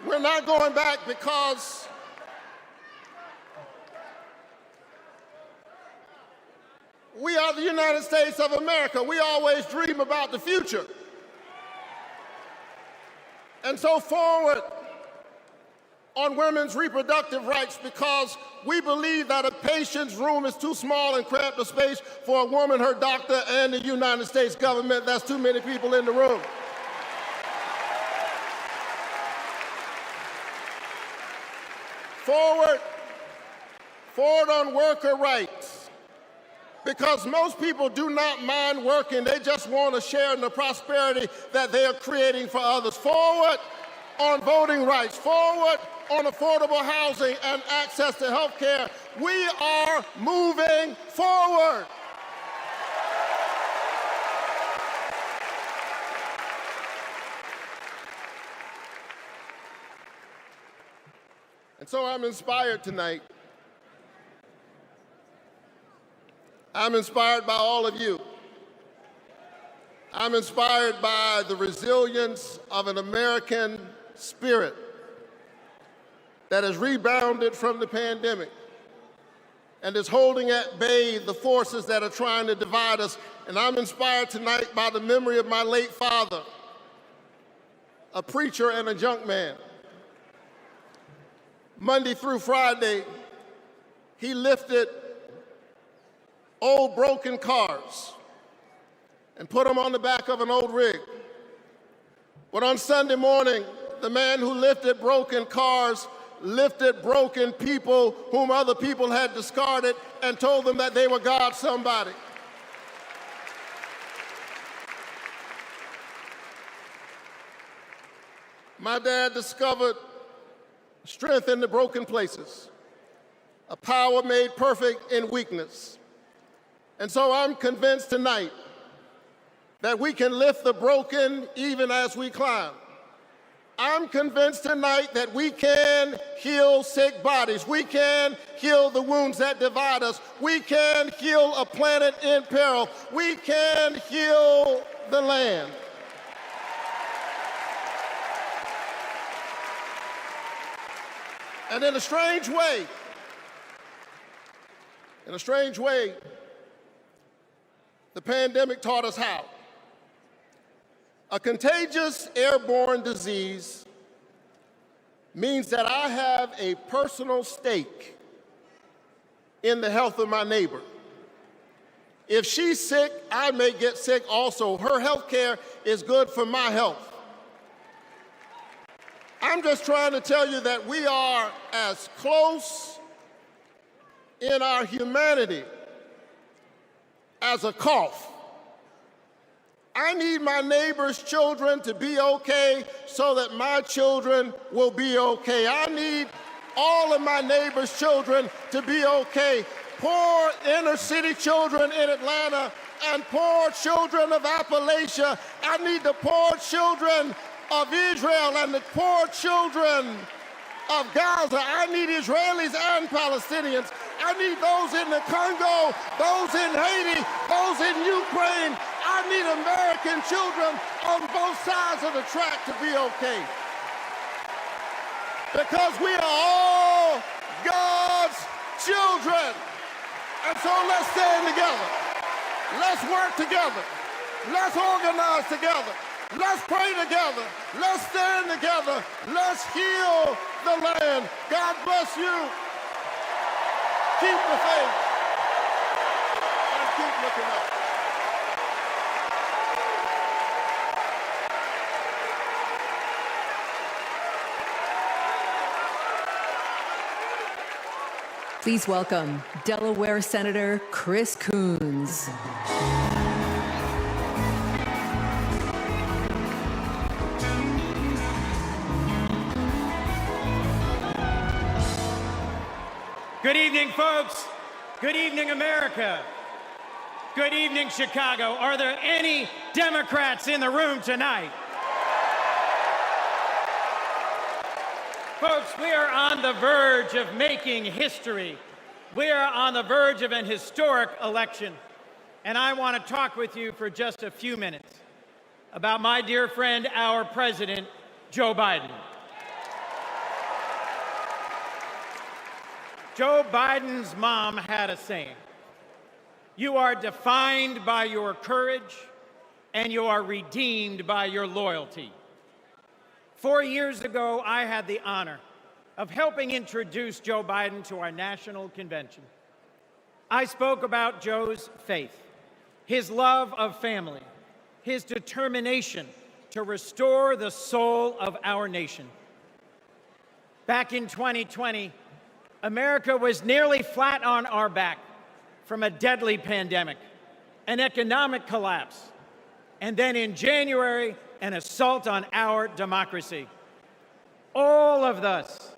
We're not going back because we are the United States of America. We always dream about the future. And so forward on women's reproductive rights, because we believe that a patient's room is too small and cramped a space for a woman, her doctor, and the United States government. That's too many people in the room. Forward on worker rights, because most people do not mind working, they just want to share in the prosperity that they are creating for others. Forward on voting rights, forward on affordable housing and access to health care. We are moving forward. And so I'm inspired tonight. I'm inspired by all of you. I'm inspired by the resilience of an American spirit that has rebounded from the pandemic and is holding at bay the forces that are trying to divide us. And I'm inspired tonight by the memory of my late father, a preacher and a junk man. Monday through Friday, he lifted old broken cars and put them on the back of an old rig. But on Sunday morning, the man who lifted broken cars lifted broken people whom other people had discarded and told them that they were God's somebody. My dad discovered strength in the broken places, a power made perfect in weakness. And so I'm convinced tonight that we can lift the broken even as we climb. I'm convinced tonight that we can heal sick bodies. We can heal the wounds that divide us. We can heal a planet in peril. We can heal the land. And in a strange way, the pandemic taught us how. A contagious airborne disease means that I have a personal stake in the health of my neighbor. If she's sick, I may get sick also. Her health care is good for my health. I'm just trying to tell you that we are as close in our humanity as a cough. I need my neighbor's children to be okay so that my children will be okay. I need all of my neighbor's children to be okay. Poor inner city children in Atlanta and poor children of Appalachia. I need the poor children of Israel and the poor children of Gaza. I need Israelis and Palestinians. I need those in the Congo, those in Haiti, those in Ukraine. I need American children on both sides of the track to be okay. Because we are all God's children. And so let's stand together. Let's work together. Let's organize together. Let's pray together. Let's stand together. Let's heal the land. God bless you. Keep the faith. And keep looking up. Please welcome Delaware Senator Chris Coons. Good evening, folks. Good evening, America. Good evening, Chicago. Are there any Democrats in the room tonight? Folks, we are on the verge of making history. We are on the verge of an historic election. And I want to talk with you for just a few minutes about my dear friend, our president, Joe Biden. Joe Biden's mom had a saying: "You are defined by your courage, and you are redeemed by your loyalty." 4 years ago, I had the honor of helping introduce Joe Biden to our national convention. I spoke about Joe's faith, his love of family, his determination to restore the soul of our nation. Back in 2020, America was nearly flat on our back from a deadly pandemic, an economic collapse, and then in January, an assault on our democracy. All of this,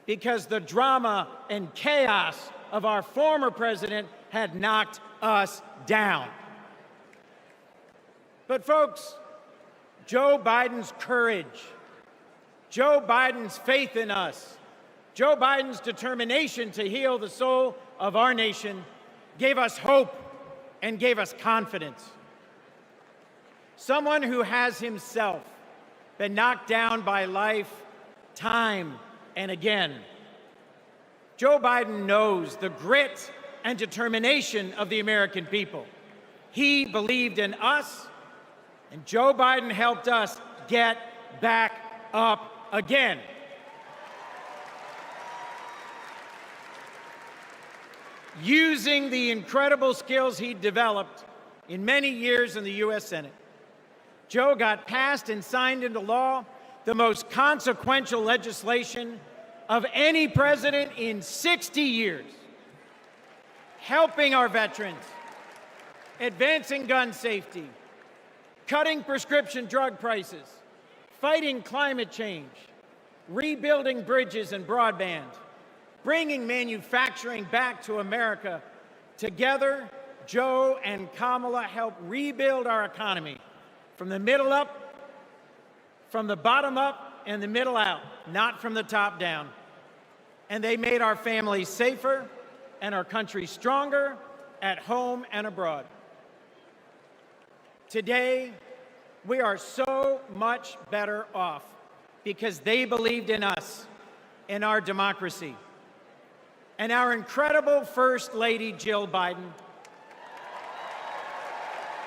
because the drama and chaos of our former president had knocked us down. But folks, Joe Biden's courage, Joe Biden's faith in us, Joe Biden's determination to heal the soul of our nation gave us hope and gave us confidence. Someone who has himself been knocked down by life time and again. Joe Biden knows the grit and determination of the American people. He believed in us, and Joe Biden helped us get back up again. Using the incredible skills he developed in many years in the U.S. Senate, Joe got passed and signed into law the most consequential legislation of any president in 60 years, helping our veterans, advancing gun safety, cutting prescription drug prices, fighting climate change, rebuilding bridges and broadband, bringing manufacturing back to America. Together, Joe and Kamala helped rebuild our economy from the middle up, from the bottom up, and the middle out, not from the top down. And they made our families safer and our country stronger at home and abroad. Today, we are so much better off because they believed in us, in our democracy. And our incredible First Lady, Jill Biden,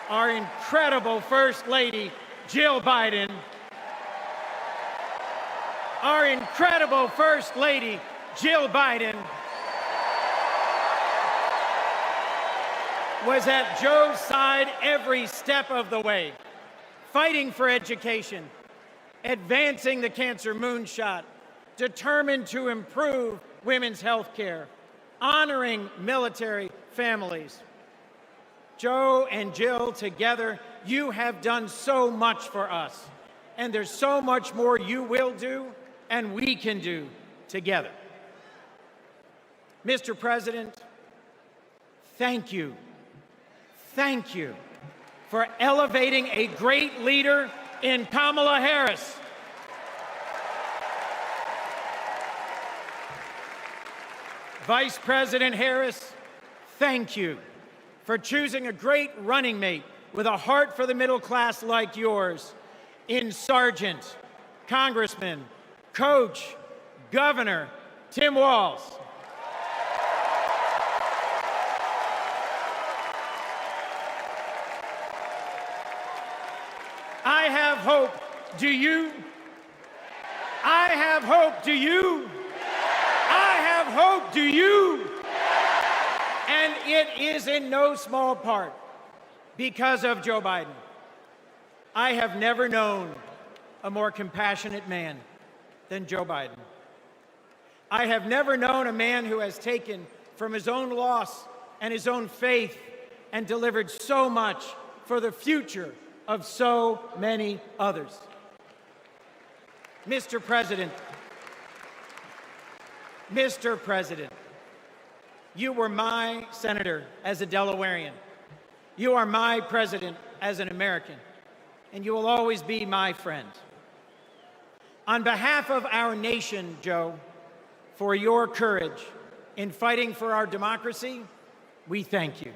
our incredible First Lady, Jill Biden, our incredible First Lady, Jill Biden, was at Joe's side every step of the way, fighting for education, advancing the cancer moonshot, determined to improve women's health care, honoring military families. Joe and Jill, together, you have done so much for us, and there's so much more you will do and we can do together. Mr. President, thank you. Thank you for elevating a great leader in Kamala Harris. Vice President Harris, thank you for choosing a great running mate with a heart for the middle class like yours in Sergeant, Congressman, Coach, Governor Tim Walz. I have hope. Do you? I have hope. Do you? I have hope. Do you? And it is in no small part because of Joe Biden. I have never known a more compassionate man than Joe Biden. I have never known a man who has taken from his own loss and his own faith and delivered so much for the future of so many others. Mr. President, you were my senator as a Delawarean. You are my president as an American, and you will always be my friend. On behalf of our nation, Joe, for your courage in fighting for our democracy, we thank you.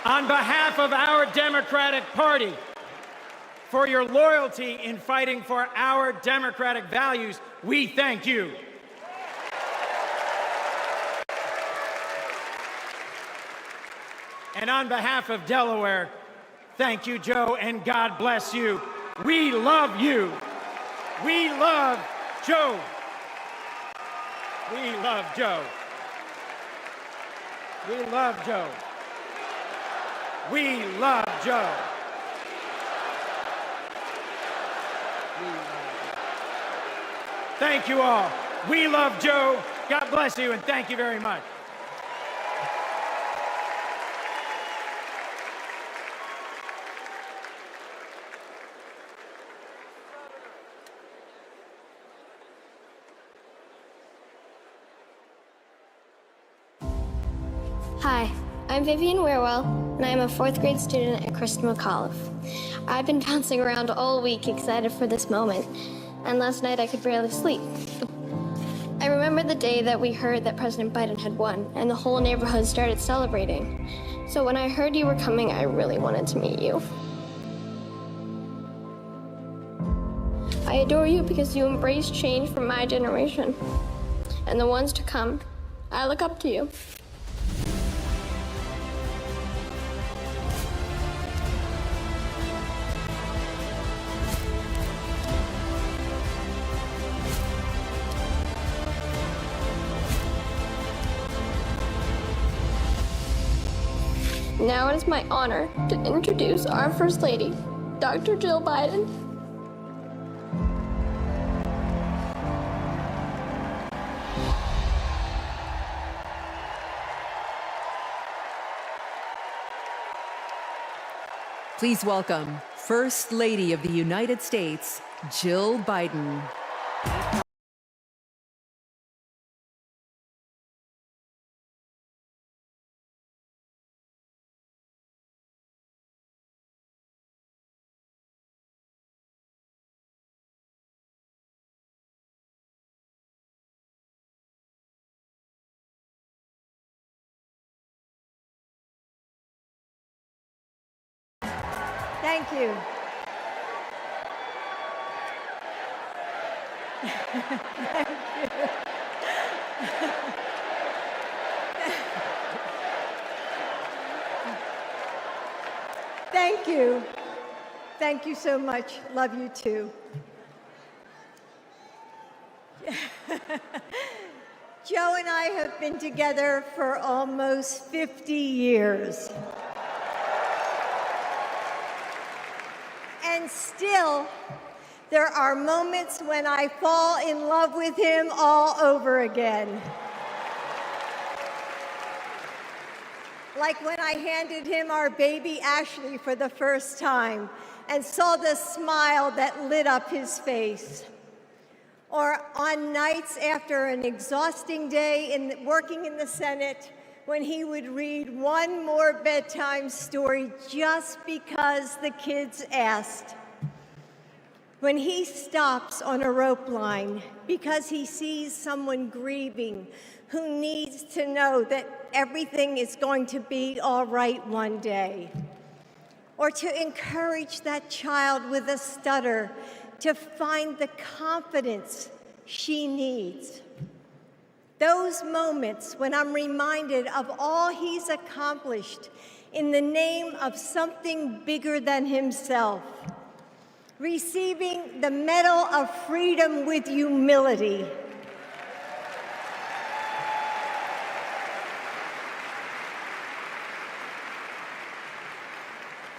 On behalf of our Democratic Party, for your loyalty in fighting for our democratic values, we thank you. And on behalf of Delaware, thank you, Joe, and God bless you. We love you. We love Joe. We love Joe. We love Joe. We love Joe. Thank you all. We love Joe. God bless you, and thank you very much. Hi, I'm Vivian Weirwell, and I'm a 4th grade student at Christian McAuliffe. I've been bouncing around all week excited for this moment, and last night I could barely sleep. I remember the day that we heard that President Biden had won, and the whole neighborhood started celebrating. So when I heard you were coming, I really wanted to meet you. I adore you because you embrace change from my generation. And the ones to come, I look up to you. Now it is my honor to introduce our First Lady, Dr. Jill Biden. Please welcome First Lady of the United States, Jill Biden. Thank you. Thank you. Thank you. Thank you so much. Love you too. Joe and I have been together for almost 50 years. And still, there are moments when I fall in love with him all over again. Like when I handed him our baby Ashley for the first time and saw the smile that lit up his face. Or on nights after an exhausting day working in the Senate, when he would read one more bedtime story just because the kids asked. When he stops on a rope line because he sees someone grieving who needs to know that everything is going to be all right one day. Or to encourage that child with a stutter to find the confidence she needs. Those moments when I'm reminded of all he's accomplished in the name of something bigger than himself. Receiving the Medal of Freedom with humility.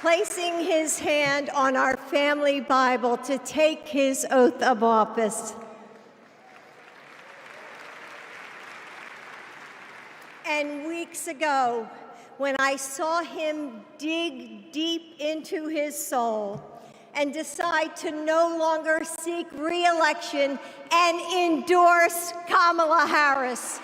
Placing his hand on our family Bible to take his oath of office. And weeks ago, when I saw him dig deep into his soul and decide to no longer seek re-election and endorse Kamala Harris.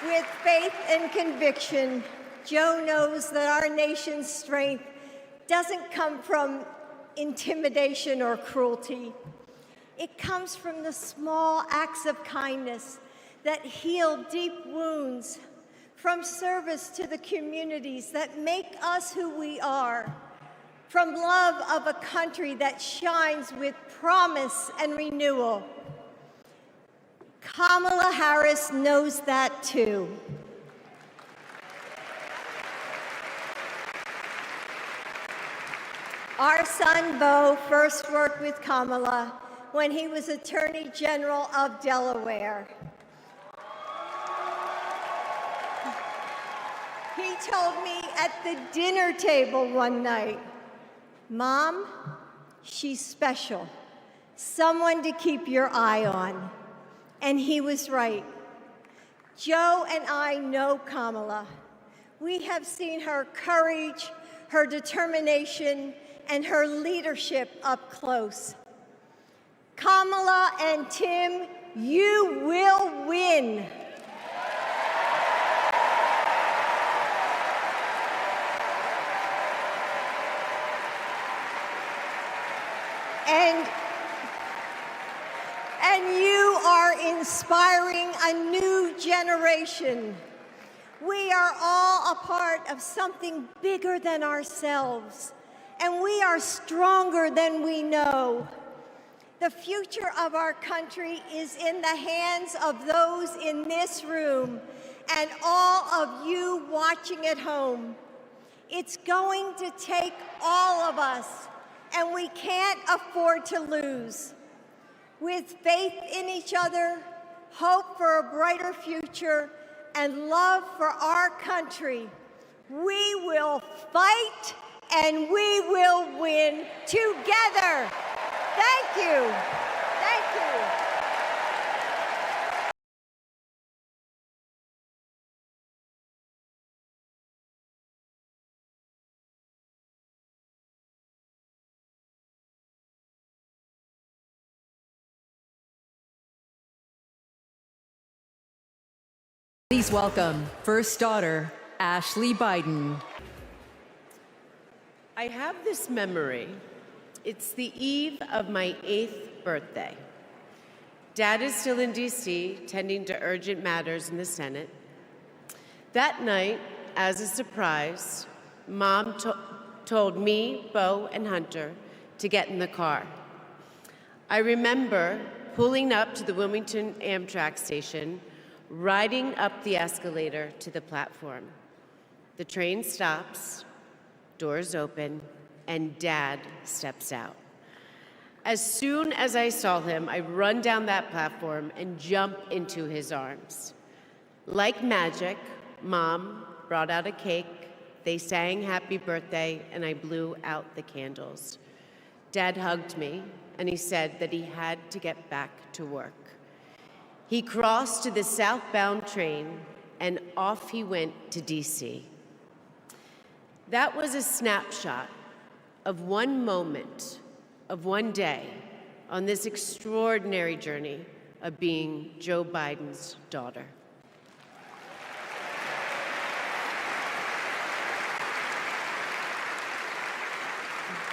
With faith and conviction, Joe knows that our nation's strength doesn't come from intimidation or cruelty. It comes from the small acts of kindness that heal deep wounds, from service to the communities that make us who we are, from love of a country that shines with promise and renewal. Kamala Harris knows that too. Our son, Beau, first worked with Kamala when he was Attorney General of Delaware. He told me at the dinner table one night, "Mom, she's special, someone to keep your eye on." And he was right. Joe and I know Kamala. We have seen her courage, her determination, and her leadership up close. Kamala and Tim, you will win. And you are inspiring a new generation. We are all a part of something bigger than ourselves, and we are stronger than we know. The future of our country is in the hands of those in this room and all of you watching at home. It's going to take all of us, and we can't afford to lose. With faith in each other, hope for a brighter future, and love for our country, we will fight and we will win together. Thank you. Thank you. Please welcome first daughter, Ashley Biden. I have this memory. It's the eve of my 8th birthday. Dad is still in DC, tending to urgent matters in the Senate. That night, as a surprise, Mom told me, Beau, and Hunter to get in the car. I remember pulling up to the Wilmington Amtrak station, riding up the escalator to the platform. The train stops, doors open, and Dad steps out. As soon as I saw him, I run down that platform and jump into his arms. Like magic, Mom brought out a cake, they sang happy birthday, and I blew out the candles. Dad hugged me, and he said that he had to get back to work. He crossed to the southbound train, and off he went to DC. That was a snapshot of one moment, of one day, on this extraordinary journey of being Joe Biden's daughter.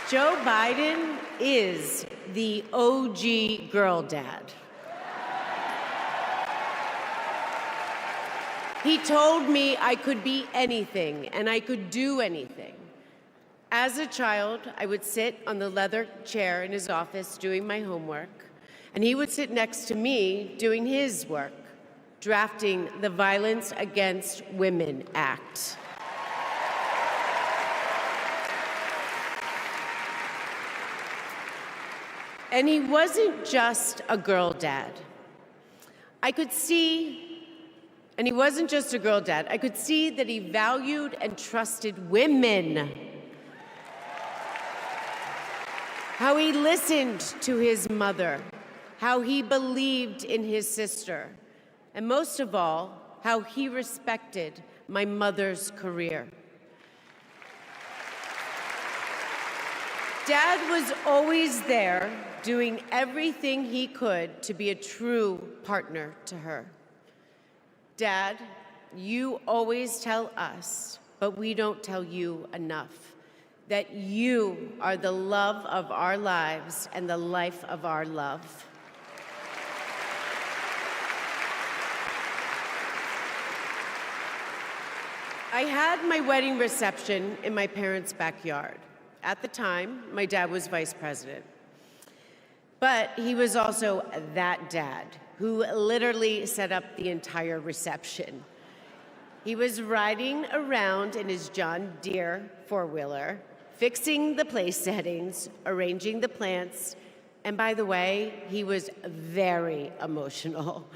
Joe Biden is the OG girl dad. He told me I could be anything and I could do anything. As a child, I would sit on the leather chair in his office doing my homework, and he would sit next to me doing his work, drafting the Violence Against Women Act. And he wasn't just a girl dad. I could see that he valued and trusted women. How he listened to his mother, how he believed in his sister, and most of all, how he respected my mother's career. Dad was always there, doing everything he could to be a true partner to her. Dad, you always tell us, but we don't tell you enough, that you are the love of our lives and the life of our love. I had my wedding reception in my parents' backyard. At the time, my dad was vice president. But he was also that dad who literally set up the entire reception. He was riding around in his John Deere four-wheeler, fixing the place settings, arranging the plants, and by the way, he was very emotional.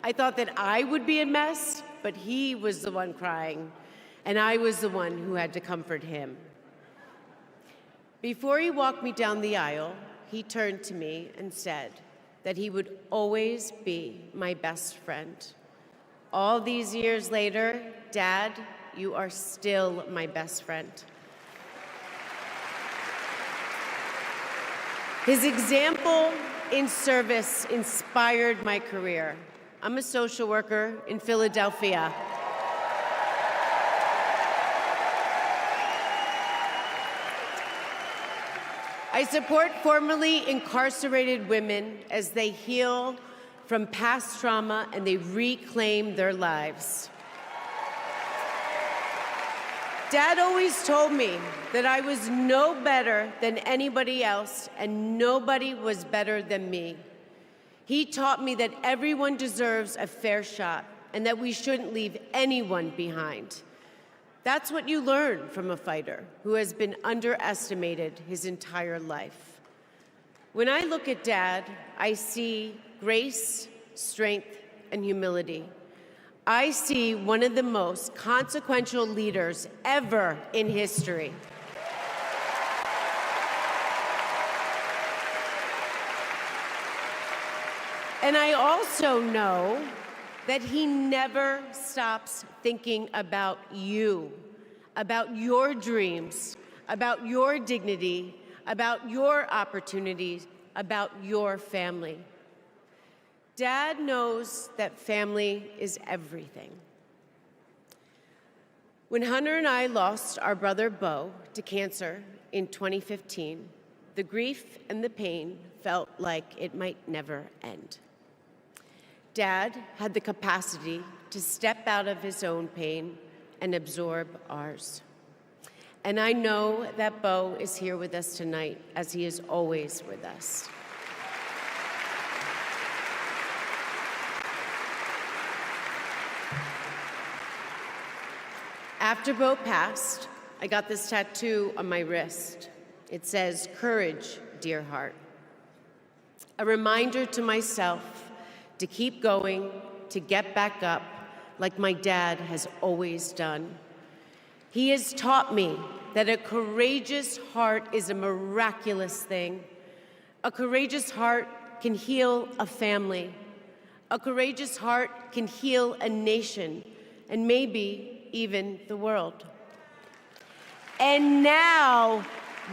I thought that I would be a mess, but he was the one crying, and I was the one who had to comfort him. Before he walked me down the aisle, he turned to me and said that he would always be my best friend. All these years later, Dad, you are still my best friend. His example in service inspired my career. I'm a social worker in Philadelphia. I support formerly incarcerated women as they heal from past trauma and they reclaim their lives. Dad always told me that I was no better than anybody else and nobody was better than me. He taught me that everyone deserves a fair shot and that we shouldn't leave anyone behind. That's what you learn from a fighter who has been underestimated his entire life. When I look at Dad, I see grace, strength, and humility. I see one of the most consequential leaders ever in history. And I also know that he never stops thinking about you, about your dreams, about your dignity, about your opportunities, about your family. Dad knows that family is everything. When Hunter and I lost our brother Bo to cancer in 2015, the grief and the pain felt like it might never end. Dad had the capacity to step out of his own pain and absorb ours. And I know that Bo is here with us tonight, as he is always with us. After Bo passed, I got this tattoo on my wrist. It says, "Courage, dear heart." A reminder to myself to keep going, to get back up, like my dad has always done. He has taught me that a courageous heart is a miraculous thing. A courageous heart can heal a family. A courageous heart can heal a nation, and maybe even the world. And now,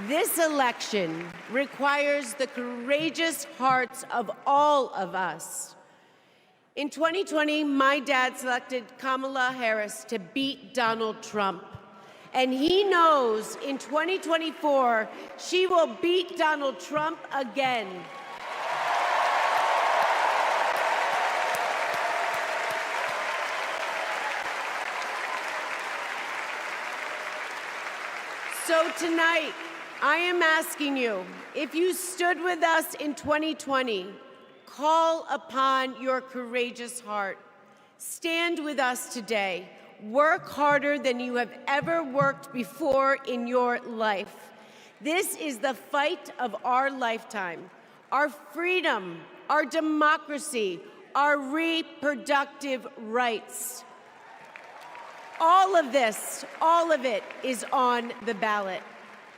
this election requires the courageous hearts of all of us. In 2020, my dad selected Kamala Harris to beat Donald Trump. And he knows in 2024, she will beat Donald Trump again. So tonight, I am asking you, if you stood with us in 2020, call upon your courageous heart. Stand with us today. Work harder than you have ever worked before in your life. This is the fight of our lifetime. Our freedom, our democracy, our reproductive rights. All of this, all of it is on the ballot.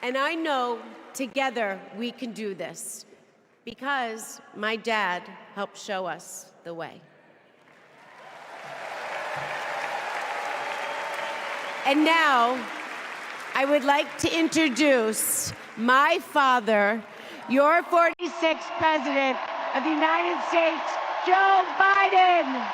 And I know together we can do this because my dad helped show us the way. And now, I would like to introduce my father, your 46th President of the United States, Joe Biden.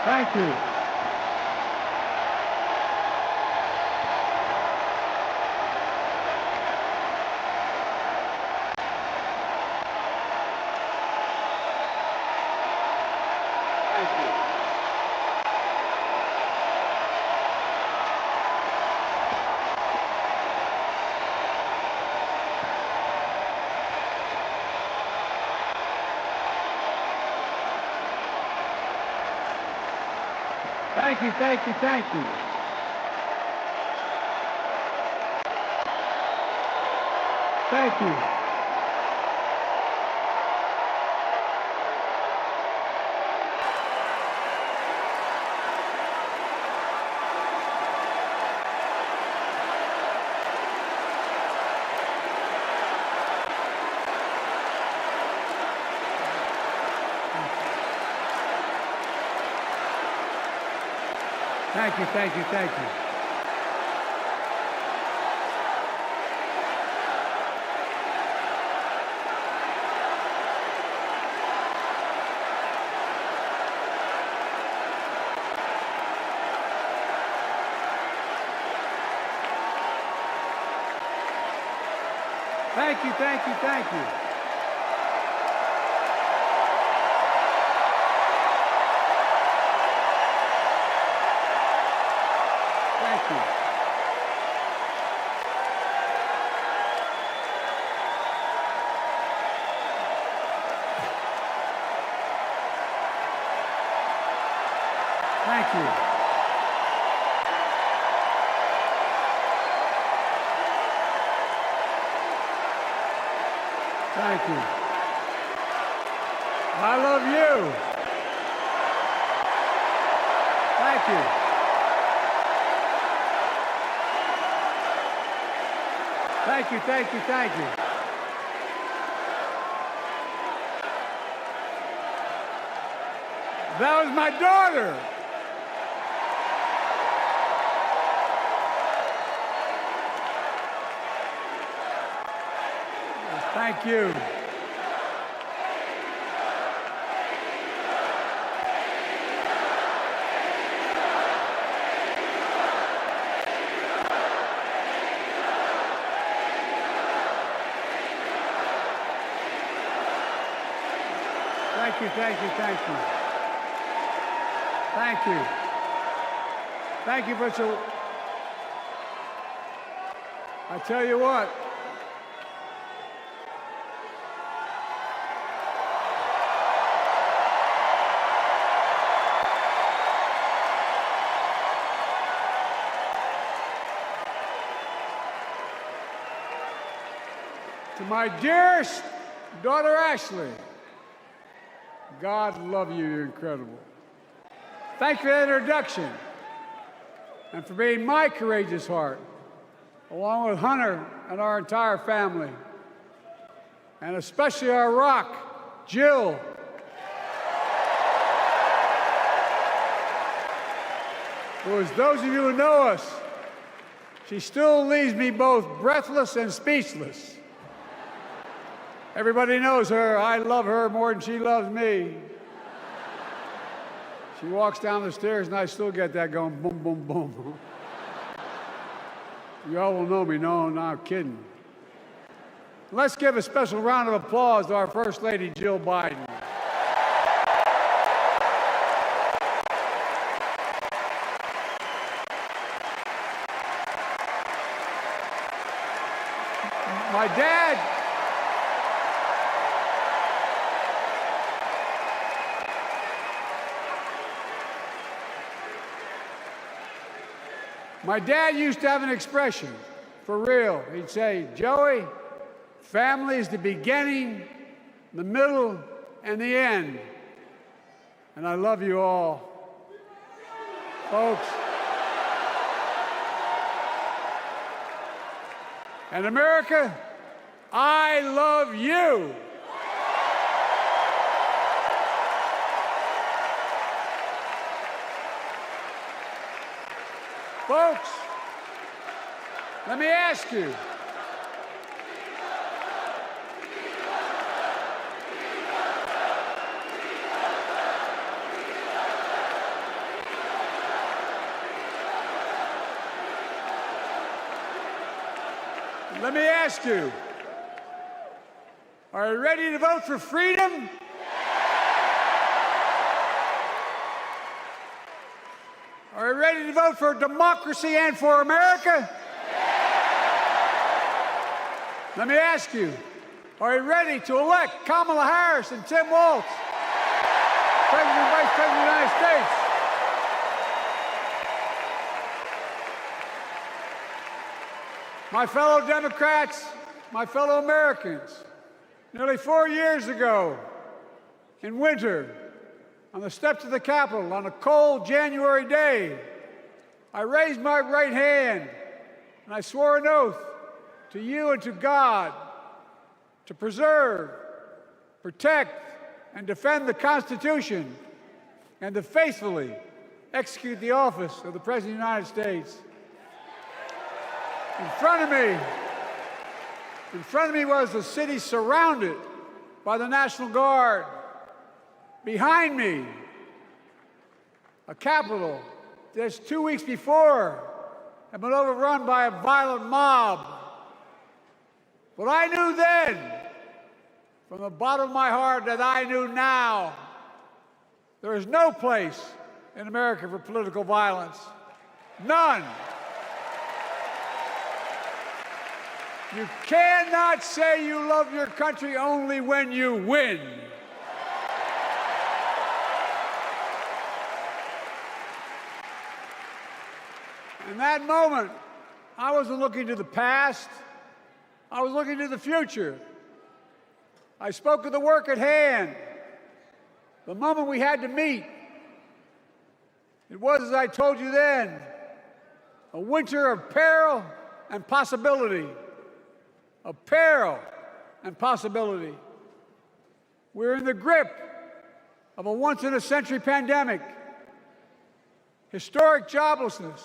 Thank you. Thank you, thank you, thank you. Thank you. Thank you, thank you, thank you. Thank you, thank you, thank you. Thank you. Thank you. Thank you. I love you. Thank you. Thank you, thank you, thank you. That was my daughter. Thank you. Thank you, thank you, thank you. Thank you. Thank you for so. I tell you what. To my dearest daughter Ashley, God love you, you're incredible. Thank you for that introduction and for being my courageous heart, along with Hunter and our entire family, and especially our rock, Jill. Who, as those of you who know us, she still leaves me both breathless and speechless. Everybody knows her. I love her more than she loves me. She walks down the stairs and I still get that going boom, boom, boom. You all will know me. No, not kidding. Let's give a special round of applause to our First Lady, Jill Biden. My dad used to have an expression, for real. He'd say, Joey, family is the beginning, the middle, and the end. And I love you all. Folks. And America, I love you. Folks, let me ask you. Let me ask you, are you ready to vote for freedom? Are you ready to vote for democracy and for America? Let me ask you, are you ready to elect Kamala Harris and Tim Walz, President and Vice President of the United States? My fellow Democrats, my fellow Americans, nearly 4 years ago, in winter, on the steps of the Capitol on a cold January day, I raised my right hand and I swore an oath to you and to God to preserve, protect, and defend the Constitution and to faithfully execute the office of the President of the United States. In front of me was a city surrounded by the National Guard. Behind me, a Capitol just 2 weeks before had been overrun by a violent mob. But I knew then, from the bottom of my heart, that I knew now, there is no place in America for political violence. None. You cannot say you love your country only when you win. In that moment, I wasn't looking to the past. I was looking to the future. I spoke of the work at hand, the moment we had to meet. It was, as I told you then, a winter of peril and possibility. Of peril and possibility. We're in the grip of a once-in-a-century pandemic, historic joblessness,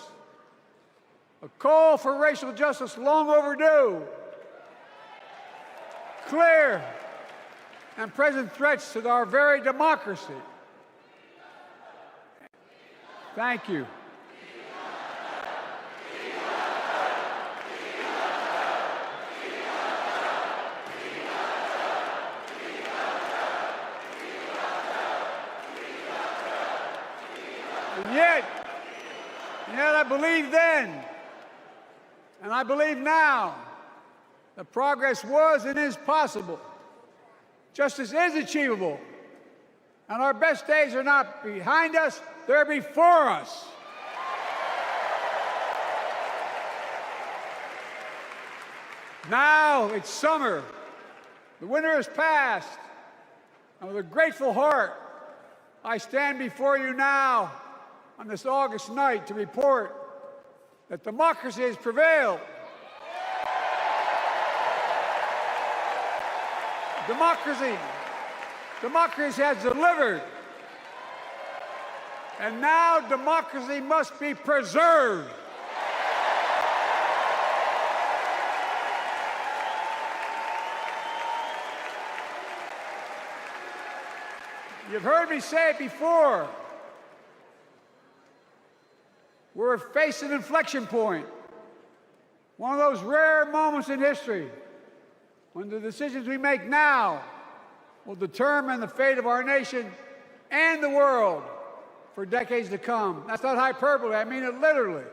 a call for racial justice long overdue, clear and present threats to our very democracy. Thank you. yet I believed then, and I believe now, that progress was and is possible. Justice is achievable, and our best days are not behind us, they're before us. Now it's summer. The winter has passed. And with a grateful heart, I stand before you now on this August night to report that democracy has prevailed. Democracy has delivered. And now democracy must be preserved. You've heard me say it before. We're facing an inflection point. One of those rare moments in history when the decisions we make now will determine the fate of our nation and the world for decades to come. That's not hyperbole, I mean it literally.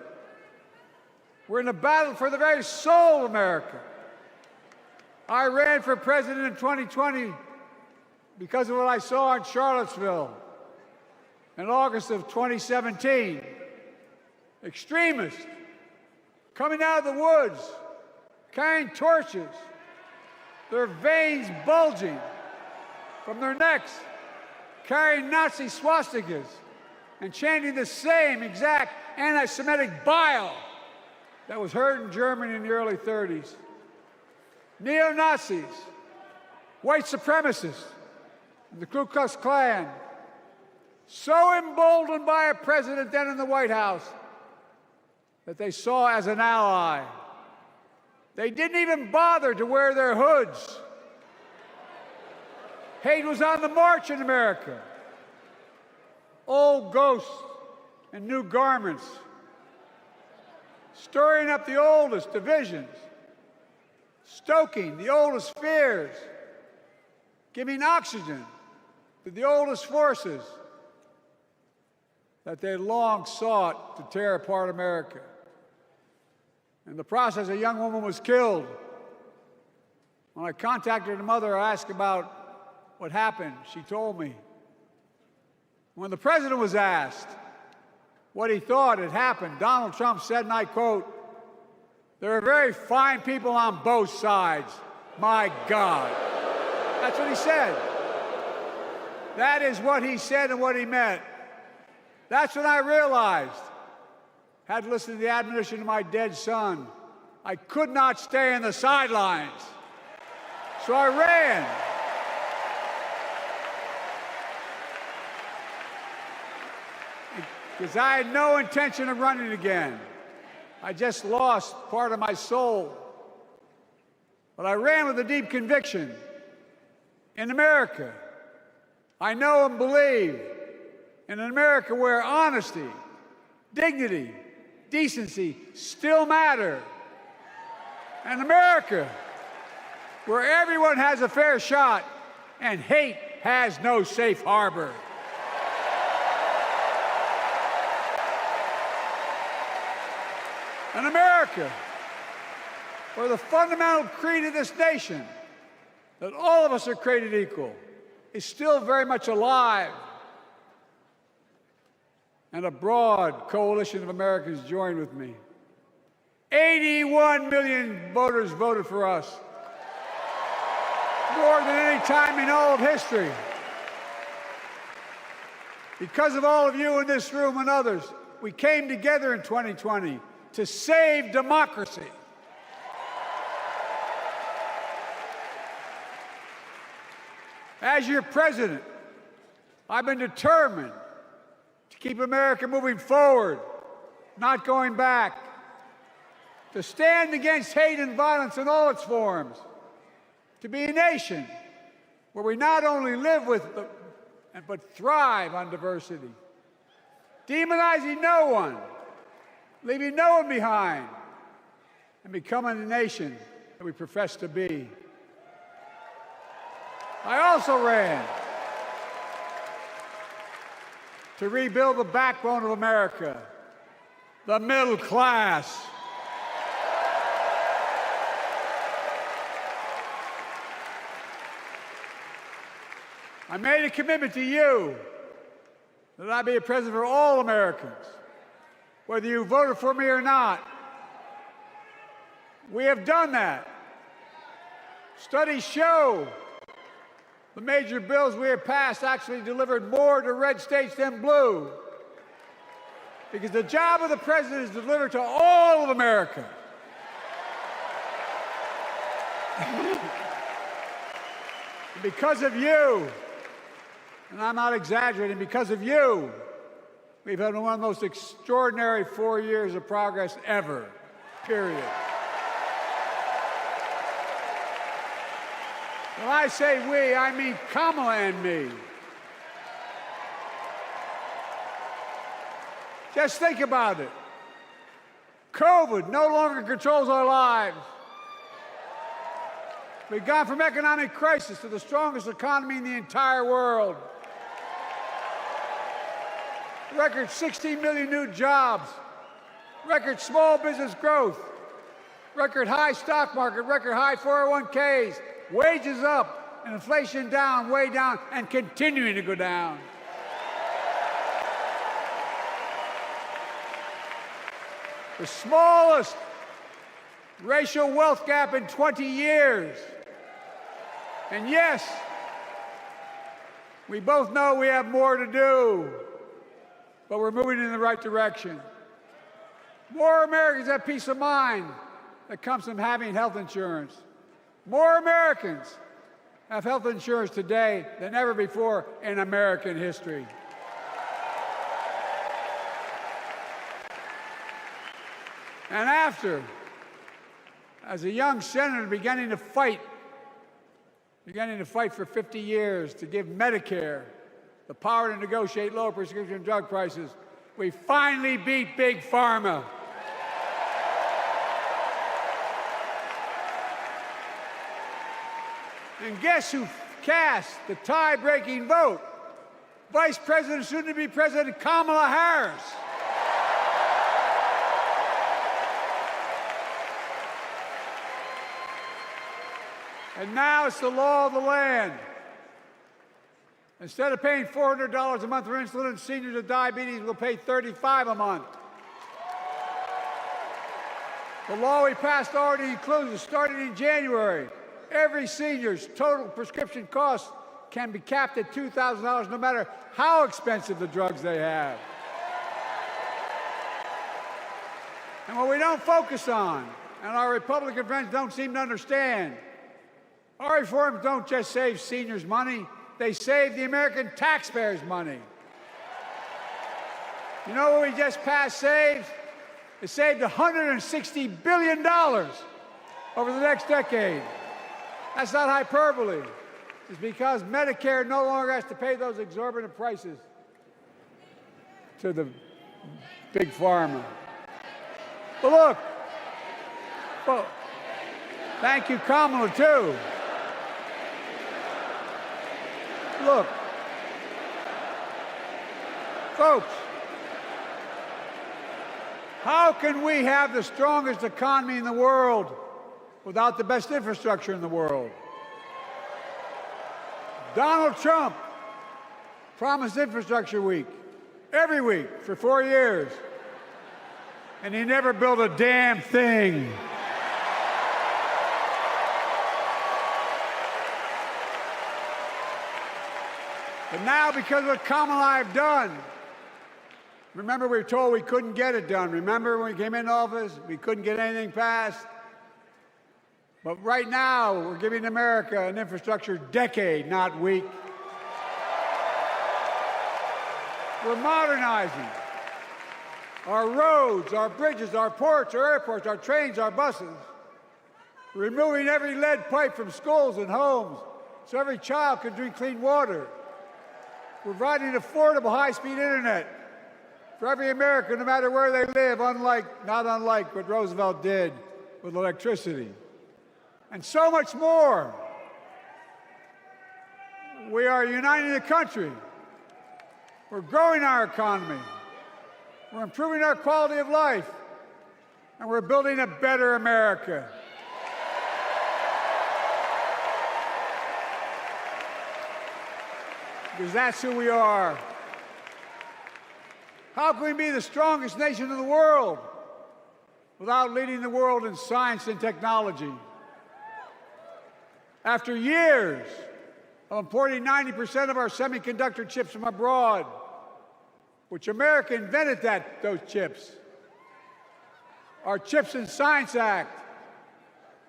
We're in a battle for the very soul of America. I ran for president in 2020 because of what I saw in Charlottesville in August of 2017. Extremists coming out of the woods, carrying torches, their veins bulging from their necks, carrying Nazi swastikas, and chanting the same exact anti-Semitic bile that was heard in Germany in the early 30s. Neo-Nazis, white supremacists, and the Ku Klux Klan, so emboldened by a president then in the White House that they saw as an ally. They didn't even bother to wear their hoods. Hate was on the march in America. Old ghosts and new garments, stirring up the oldest divisions, stoking the oldest fears, giving oxygen to the oldest forces that they long sought to tear apart America. In the process, a young woman was killed. When I contacted her mother, I asked about what happened. She told me. When the president was asked what he thought had happened, Donald Trump said, and I quote, "There are very fine people on both sides. My God." That's what he said. That is what he said and what he meant. That's when I realized, had listened to the admonition of my dead son, I could not stay in the sidelines. So I ran. Because I had no intention of running again. I just lost part of my soul. But I ran with a deep conviction. In America, I know and believe in an America where honesty, dignity, decency still matter. An America where everyone has a fair shot and hate has no safe harbor. An America where the fundamental creed of this nation, that all of us are created equal, is still very much alive. And a broad coalition of Americans joined with me. 81 million voters voted for us, more than any time in all of history. Because of all of you in this room and others, we came together in 2020 to save democracy. As your president, I've been determined to keep America moving forward, not going back, to stand against hate and violence in all its forms, to be a nation where we not only live with but thrive on diversity, demonizing no one, leaving no one behind, and becoming the nation that we profess to be. I also ran to rebuild the backbone of America, the middle class. I made a commitment to you that I be a president for all Americans, whether you voted for me or not. We have done that. Studies show the major bills we have passed actually delivered more to red states than blue, because the job of the president is to deliver to all of America. Because of you, and I'm not exaggerating, because of you, we've had one of the most extraordinary 4 years of progress ever, period. When I say we, I mean Kamala and me. Just think about it. COVID no longer controls our lives. We've gone from economic crisis to the strongest economy in the entire world. Record 16 million new jobs. Record small business growth. Record high stock market. Record high 401ks. Wages up and inflation down, way down, and continuing to go down. The smallest racial wealth gap in 20 years. And yes, we both know we have more to do, but we're moving in the right direction. More Americans have peace of mind that comes from having health insurance. More Americans have health insurance today than ever before in American history. And after, as a young senator beginning to fight for 50 years to give Medicare the power to negotiate lower prescription drug prices, we finally beat Big Pharma. And guess who cast the tie-breaking vote? Vice President, soon-to-be President Kamala Harris. And now it's the law of the land. Instead of paying $400 a month for insulin, seniors with diabetes will pay $35 a month. The law we passed already includes, starting in January, every senior's total prescription cost can be capped at $2,000 no matter how expensive the drugs they have. And what we don't focus on, and our Republican friends don't seem to understand, our reforms don't just save seniors money, they save the American taxpayers money. You know what we just passed saved? It saved $160 billion over the next decade. That's not hyperbole. It's because Medicare no longer has to pay those exorbitant prices to the big pharma. But look, well, thank you, Kamala, too. Look, folks, how can we have the strongest economy in the world without the best infrastructure in the world? Donald Trump promised Infrastructure Week every week for 4 years, and he never built a damn thing. But now, because of what Kamala and I have done, remember we were told we couldn't get it done. Remember when we came into office, we couldn't get anything passed? But right now, we're giving America an infrastructure decade, not week. We're modernizing our roads, our bridges, our ports, our airports, our trains, our buses. We're removing every lead pipe from schools and homes so every child can drink clean water. We're providing affordable high-speed internet for every American, no matter where they live, not unlike what Roosevelt did with electricity. And so much more. We are uniting the country. We're growing our economy. we're improving our quality of life, and we're building a better America. Because that's who we are. How can we be the strongest nation in the world without leading the world in science and technology? After years of importing 90% of our semiconductor chips from abroad, which America invented those chips, our Chips and Science Act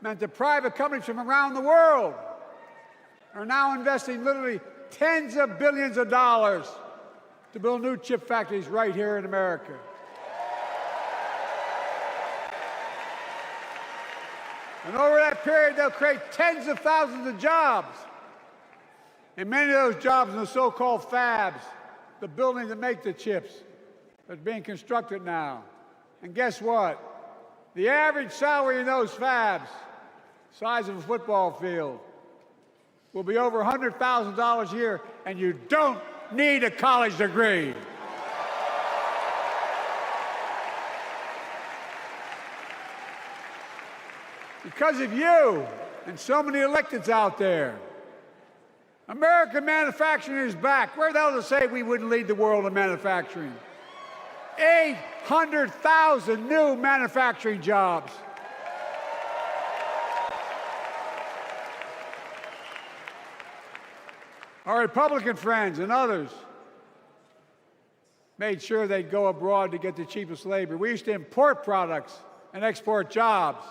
meant that private companies from around the world are now investing literally tens of billions of dollars to build new chip factories right here in America. And over that period, they'll create tens of thousands of jobs. And many of those jobs in the so-called fabs, the buildings that make the chips, that's being constructed now. And guess what? The average salary in those fabs, size of a football field, will be over $100,000 a year, and you don't need a college degree. Because of you and so many electeds out there, American manufacturing is back. Where the hell to say we wouldn't lead the world in manufacturing? 800,000 new manufacturing jobs. Our Republican friends and others made sure they'd go abroad to get the cheapest labor. We used to import products and export jobs.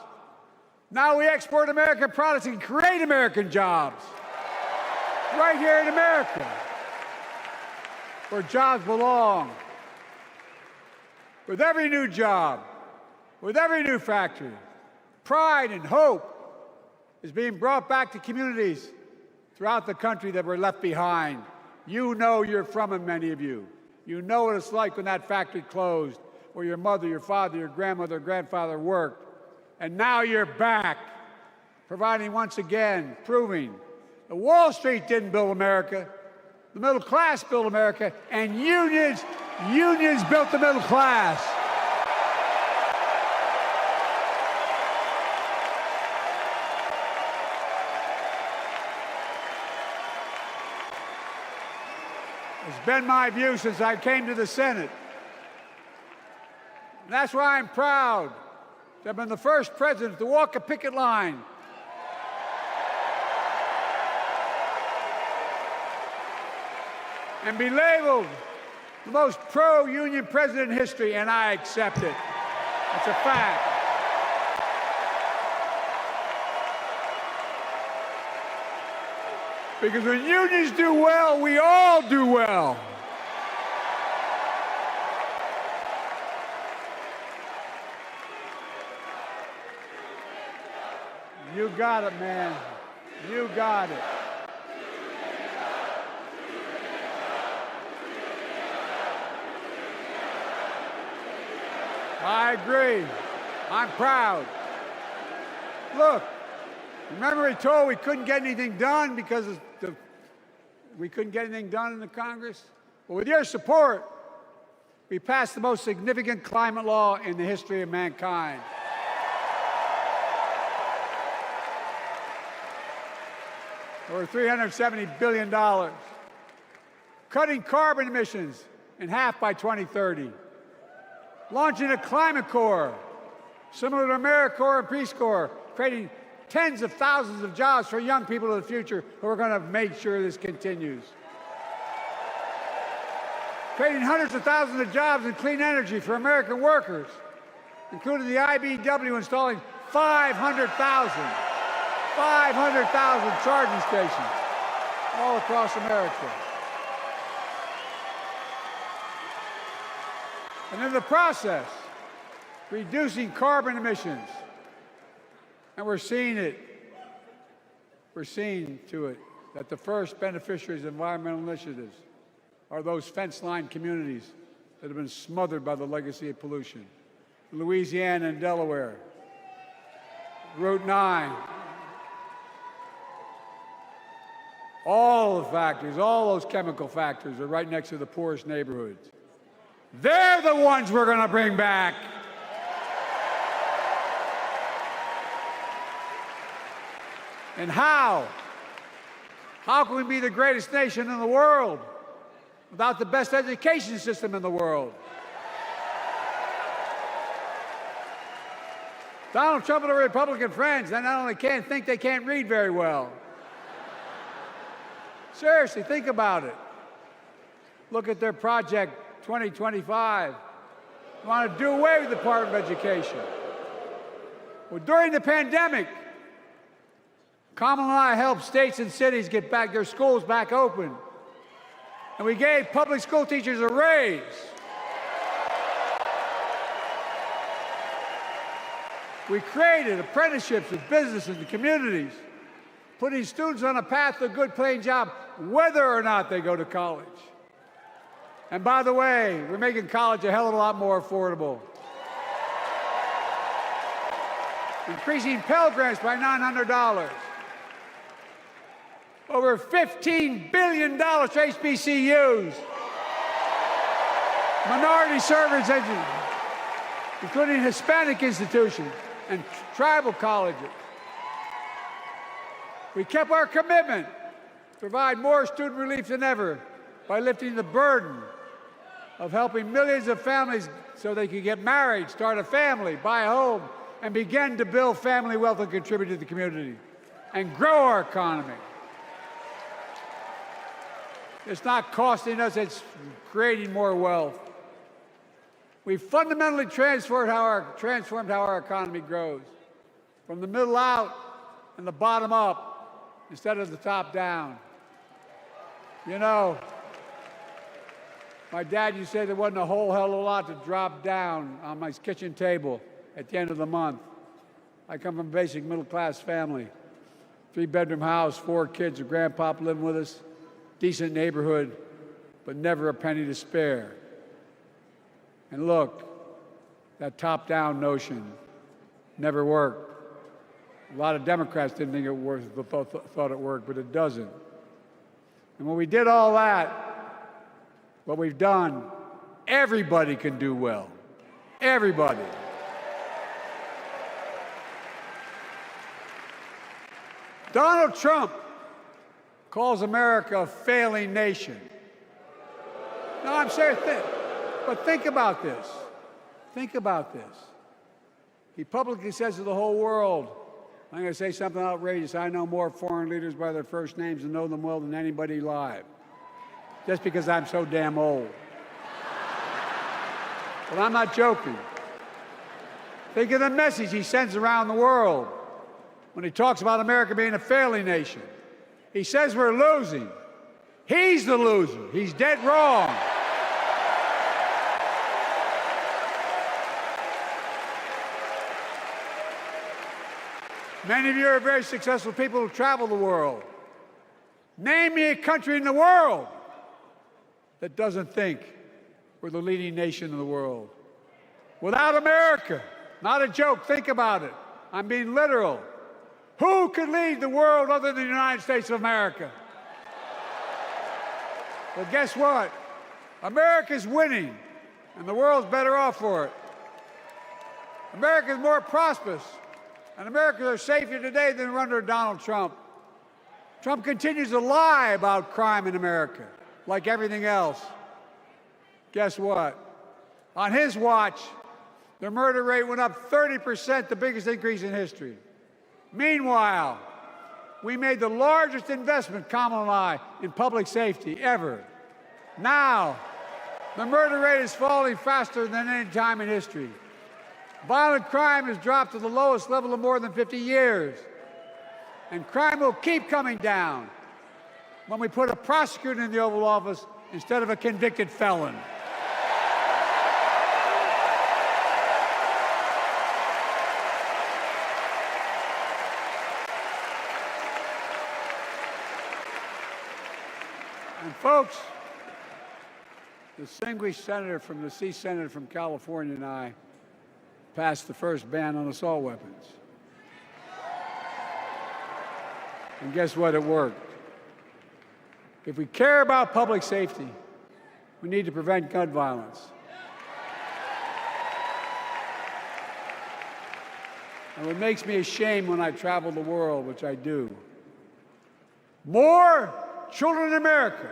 Now we export American products and create American jobs right here in America, where jobs belong. With every new job, with every new factory, pride and hope is being brought back to communities throughout the country that were left behind. You know you're from them, many of you. You know what it's like when that factory closed, where your mother, your father, your grandmother, grandfather worked. And now you're back, providing once again, proving that Wall Street didn't build America, the middle class built America, and unions built the middle class. It's been my view since I came to the Senate. And that's why I'm proud to have been the first president to walk a picket line and be labeled the most pro-union president in history, and I accept it. It's a fact. Because when unions do well, we all do well. You got it, man. You got it. I agree. I'm proud. Look, remember we told we couldn't get anything done because we couldn't get anything done in the Congress? Well, with your support, we passed the most significant climate law in the history of mankind. Over $370 billion. Cutting carbon emissions in half by 2030. Launching a climate corps, similar to AmeriCorps and Peace Corps, creating tens of thousands of jobs for young people of the future who are going to make sure this continues. Creating hundreds of thousands of jobs in clean energy for American workers, including the IBEW installing 500,000 charging stations all across America. And in the process, reducing carbon emissions. And we're seeing it. We're seeing to it that the first beneficiaries of environmental initiatives are those fence-line communities that have been smothered by the legacy of pollution. Louisiana and Delaware, Route 9, all the factories, all those chemical factories are right next to the poorest neighborhoods. They're the ones we're going to bring back. And how? How can we be the greatest nation in the world without the best education system in the world? Donald Trump and the Republican friends, they not only can't think, they can't read very well. Seriously, think about it. Look at their Project 2025. They want to do away with the Department of Education. Well, during the pandemic, Kamala and I helped states and cities get back their schools back open. And we gave public school teachers a raise. We created apprenticeships with businesses and communities, putting students on a path to a good paying job, whether or not they go to college. And by the way, we're making college a hell of a lot more affordable. Increasing Pell Grants by $900. Over $15 billion to HBCUs. Minority service education, including Hispanic institutions and tribal colleges. We kept our commitment to provide more student relief than ever by lifting the burden of helping millions of families so they could get married, start a family, buy a home, and begin to build family wealth and contribute to the community and grow our economy. It's not costing us, it's creating more wealth. We fundamentally transformed how our economy grows, from the middle out and the bottom up instead of the top down. You know, my dad used to say there wasn't a whole hell of a lot to drop down on my kitchen table at the end of the month. I come from a basic middle-class family, 3-bedroom house, 4 kids, a grandpa living with us, decent neighborhood, but never a penny to spare. And look, that top-down notion never worked. A lot of Democrats didn't think it worked, thought it worked, but it doesn't. And when we did all that, what we've done, everybody can do well. Everybody. Donald Trump calls America a failing nation. No, I'm serious. But think about this. Think about this. He publicly says to the whole world, I'm going to say something outrageous. I know more foreign leaders by their first names and know them well than anybody alive. Just because I'm so damn old. But I'm not joking. Think of the message he sends around the world when he talks about America being a failing nation. He says we're losing. He's the loser. He's dead wrong. Many of you are very successful people who travel the world. Name me a country in the world that doesn't think we're the leading nation in the world. Without America, not a joke, think about it. I'm being literal. Who could lead the world other than the United States of America? Well, guess what? America's winning, and the world's better off for it. America's more prosperous, and Americans are safer today than we're under Donald Trump. Trump continues to lie about crime in America, like everything else. Guess what? On his watch, the murder rate went up 30%, the biggest increase in history. Meanwhile, we made the largest investment, Kamala and I, in public safety ever. Now, the murder rate is falling faster than any time in history. Violent crime has dropped to the lowest level of more than 50 years. And crime will keep coming down when we put a prosecutor in the Oval Office instead of a convicted felon. And folks, the distinguished senator from the C Senate from California and I passed the first ban on assault weapons. And guess what? It worked. If we care about public safety, we need to prevent gun violence. and what makes me ashamed when I travel the world, which I do. More children in America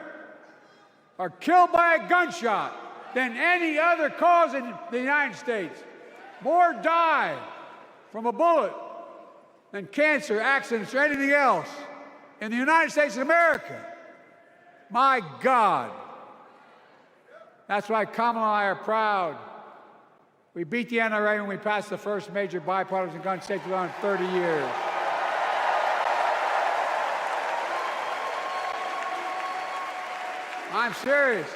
are killed by a gunshot than any other cause in the United States. More die from a bullet than cancer, accidents, or anything else in the United States of America. My God. That's why Kamala and I are proud. We beat the NRA when we passed the first major bipartisan gun safety law in 30 years. I'm serious.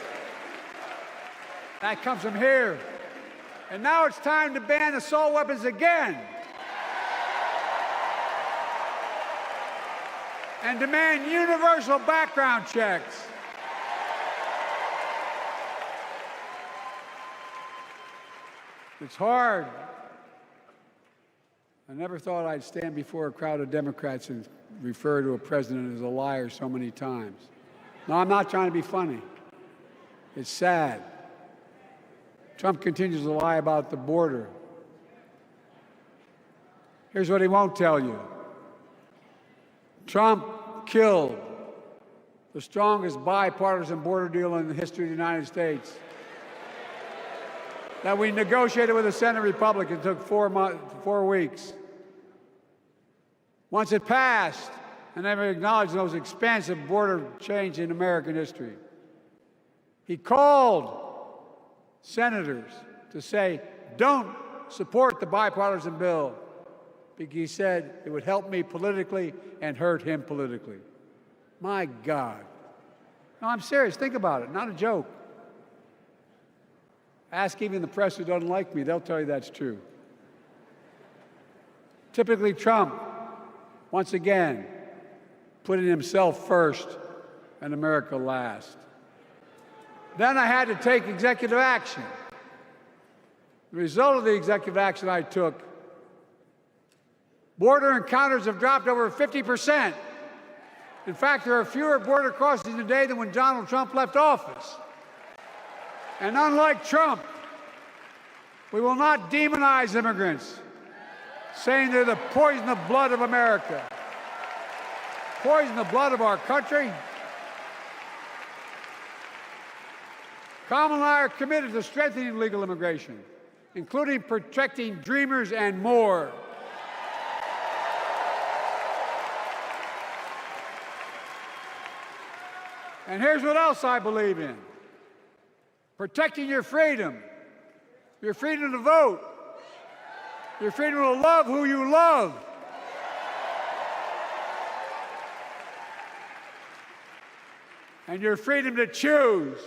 That comes from here. And now it's time to ban assault weapons again. And demand universal background checks. It's hard. I never thought I'd stand before a crowd of Democrats and refer to a president as a liar so many times. No, I'm not trying to be funny. It's sad. Trump continues to lie about the border. Here's what he won't tell you. Trump killed the strongest bipartisan border deal in the history of the United States that we negotiated with the Senate Republicans. Took 4 weeks. Once it passed, and never acknowledged the most expansive border change in American history. He called senators to say, don't support the bipartisan bill, because he said it would help me politically and hurt him politically. My God. No, I'm serious. Think about it. Not a joke. Ask even the press who doesn't like me. They'll tell you that's true. Typically, Trump, once again, putting himself first and America last. Then I had to take executive action. The result of the executive action I took, border encounters have dropped over 50%. In fact, there are fewer border crossings today than when Donald Trump left office. And unlike Trump, we will not demonize immigrants, saying they're the poison of blood of America. Poison the blood of our country. Kamala and I are committed to strengthening legal immigration, including protecting dreamers and more. And here's what else I believe in. Protecting your freedom to vote, your freedom to love who you love. And your freedom to choose.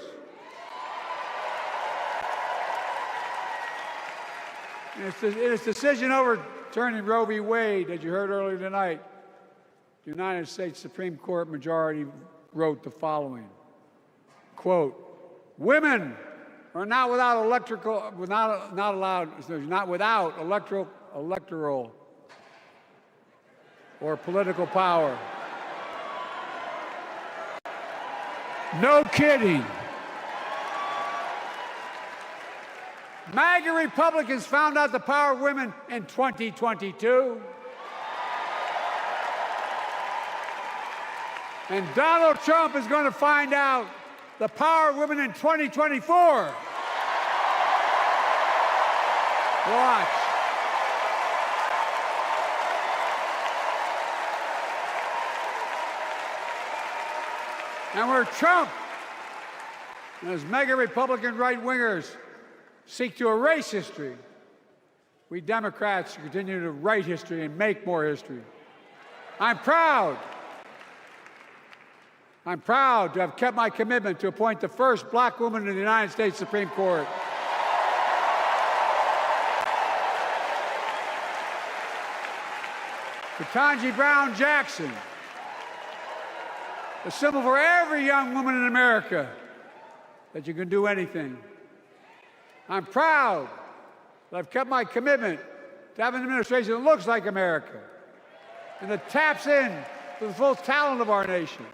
In its decision overturning Roe v. Wade, as you heard earlier tonight, the United States Supreme Court majority wrote the following, quote, women are not without electoral or political power. No kidding. MAGA Republicans found out the power of women in 2022. And Donald Trump is going to find out the power of women in 2024. Watch. And where Trump and his mega Republican right-wingers seek to erase history, we Democrats continue to write history and make more history. I'm proud to have kept my commitment to appoint the first black woman to the United States Supreme Court. Ketanji Brown Jackson, a symbol for every young woman in America that you can do anything. I'm proud that I've kept my commitment to have an administration that looks like America and that taps in to the full talent of our nation.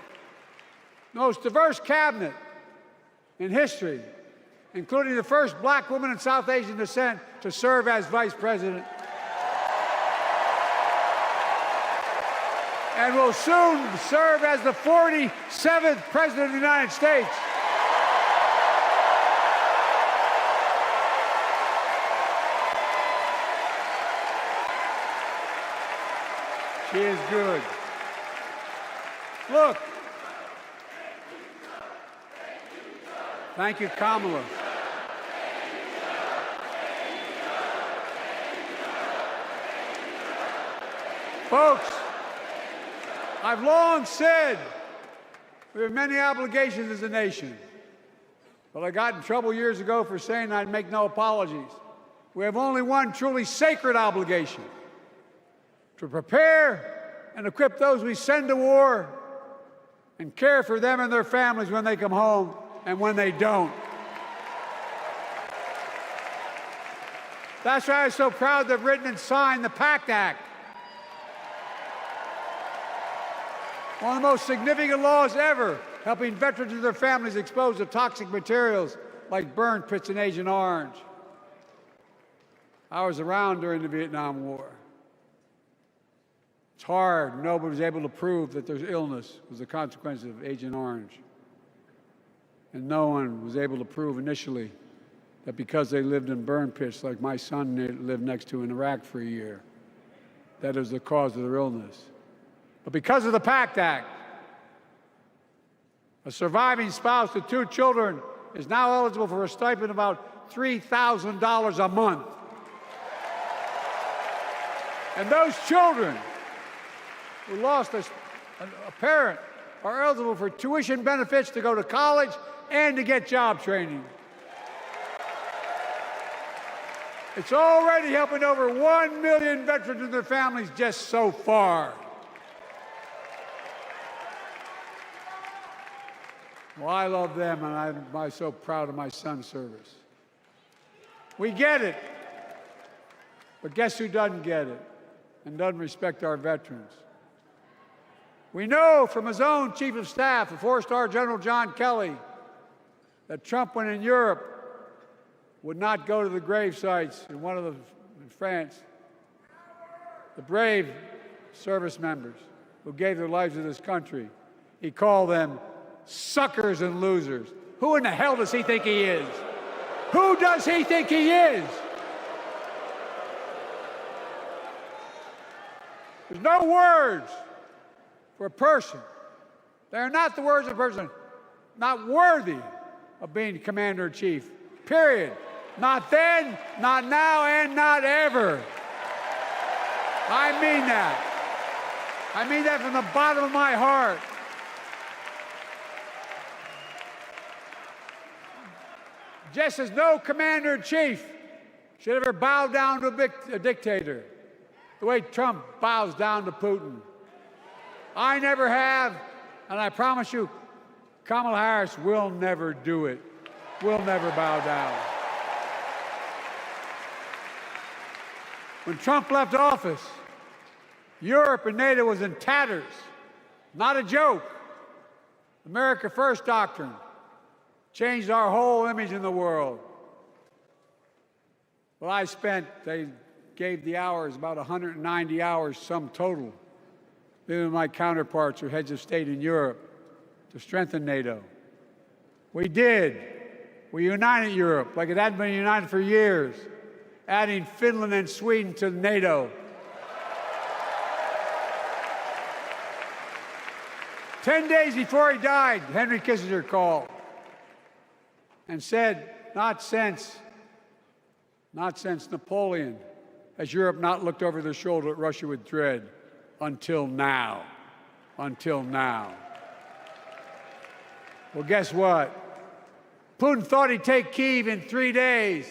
The most diverse cabinet in history, including the first black woman in South Asian descent to serve as vice president. and will soon serve as the 47th President of the United States. She is good. Look. Thank you, Kamala. Folks, I've long said we have many obligations as a nation, but I got in trouble years ago for saying I'd make no apologies. We have only one truly sacred obligation: to prepare and equip those we send to war and care for them and their families when they come home and when they don't. That's why I'm so proud to have written and signed the PACT Act, one of the most significant laws ever, helping veterans and their families exposed to toxic materials like burn pits in Agent Orange. I was around during the Vietnam War. It's hard. Nobody was able to prove that there's illness was a consequence of Agent Orange. And no one was able to prove initially that because they lived in burn pits like my son lived next to in Iraq for a year, that is the cause of their illness. But because of the PACT Act, a surviving spouse with 2 children is now eligible for a stipend of about $3,000 a month. And those children who lost a parent are eligible for tuition benefits to go to college and to get job training. It's already helping over 1 million veterans and their families just so far. Well, I love them, and I'm so proud of my son's service. We get it, but guess who doesn't get it and doesn't respect our veterans? We know from his own Chief of Staff, the 4-star General John Kelly, that Trump, when in Europe, would not go to the grave sites in France. The brave service members who gave their lives to this country. He called them suckers and losers. Who in the hell does he think he is? Who does he think he is? There's no words for a person. They are not the words of a person not worthy of being commander-in-chief, period. Not then, not now, and not ever. I mean that. I mean that from the bottom of my heart. Just as no commander-in-chief should ever bow down to a dictator, the way Trump bows down to Putin. I never have, and I promise you, Kamala Harris will never do it. Will never bow down. When Trump left office, Europe and NATO was in tatters. Not a joke. America First doctrine changed our whole image in the world. Well, they gave the hours, about 190 hours sum total, me my counterparts or heads of state in Europe, to strengthen NATO. We did. We united Europe like it hadn't been united for years, adding Finland and Sweden to NATO. 10 days before he died, Henry Kissinger called and said, not since Napoleon has Europe not looked over their shoulder at Russia with dread, until now. Until now. Well, guess what? Putin thought he'd take Kyiv in 3 days.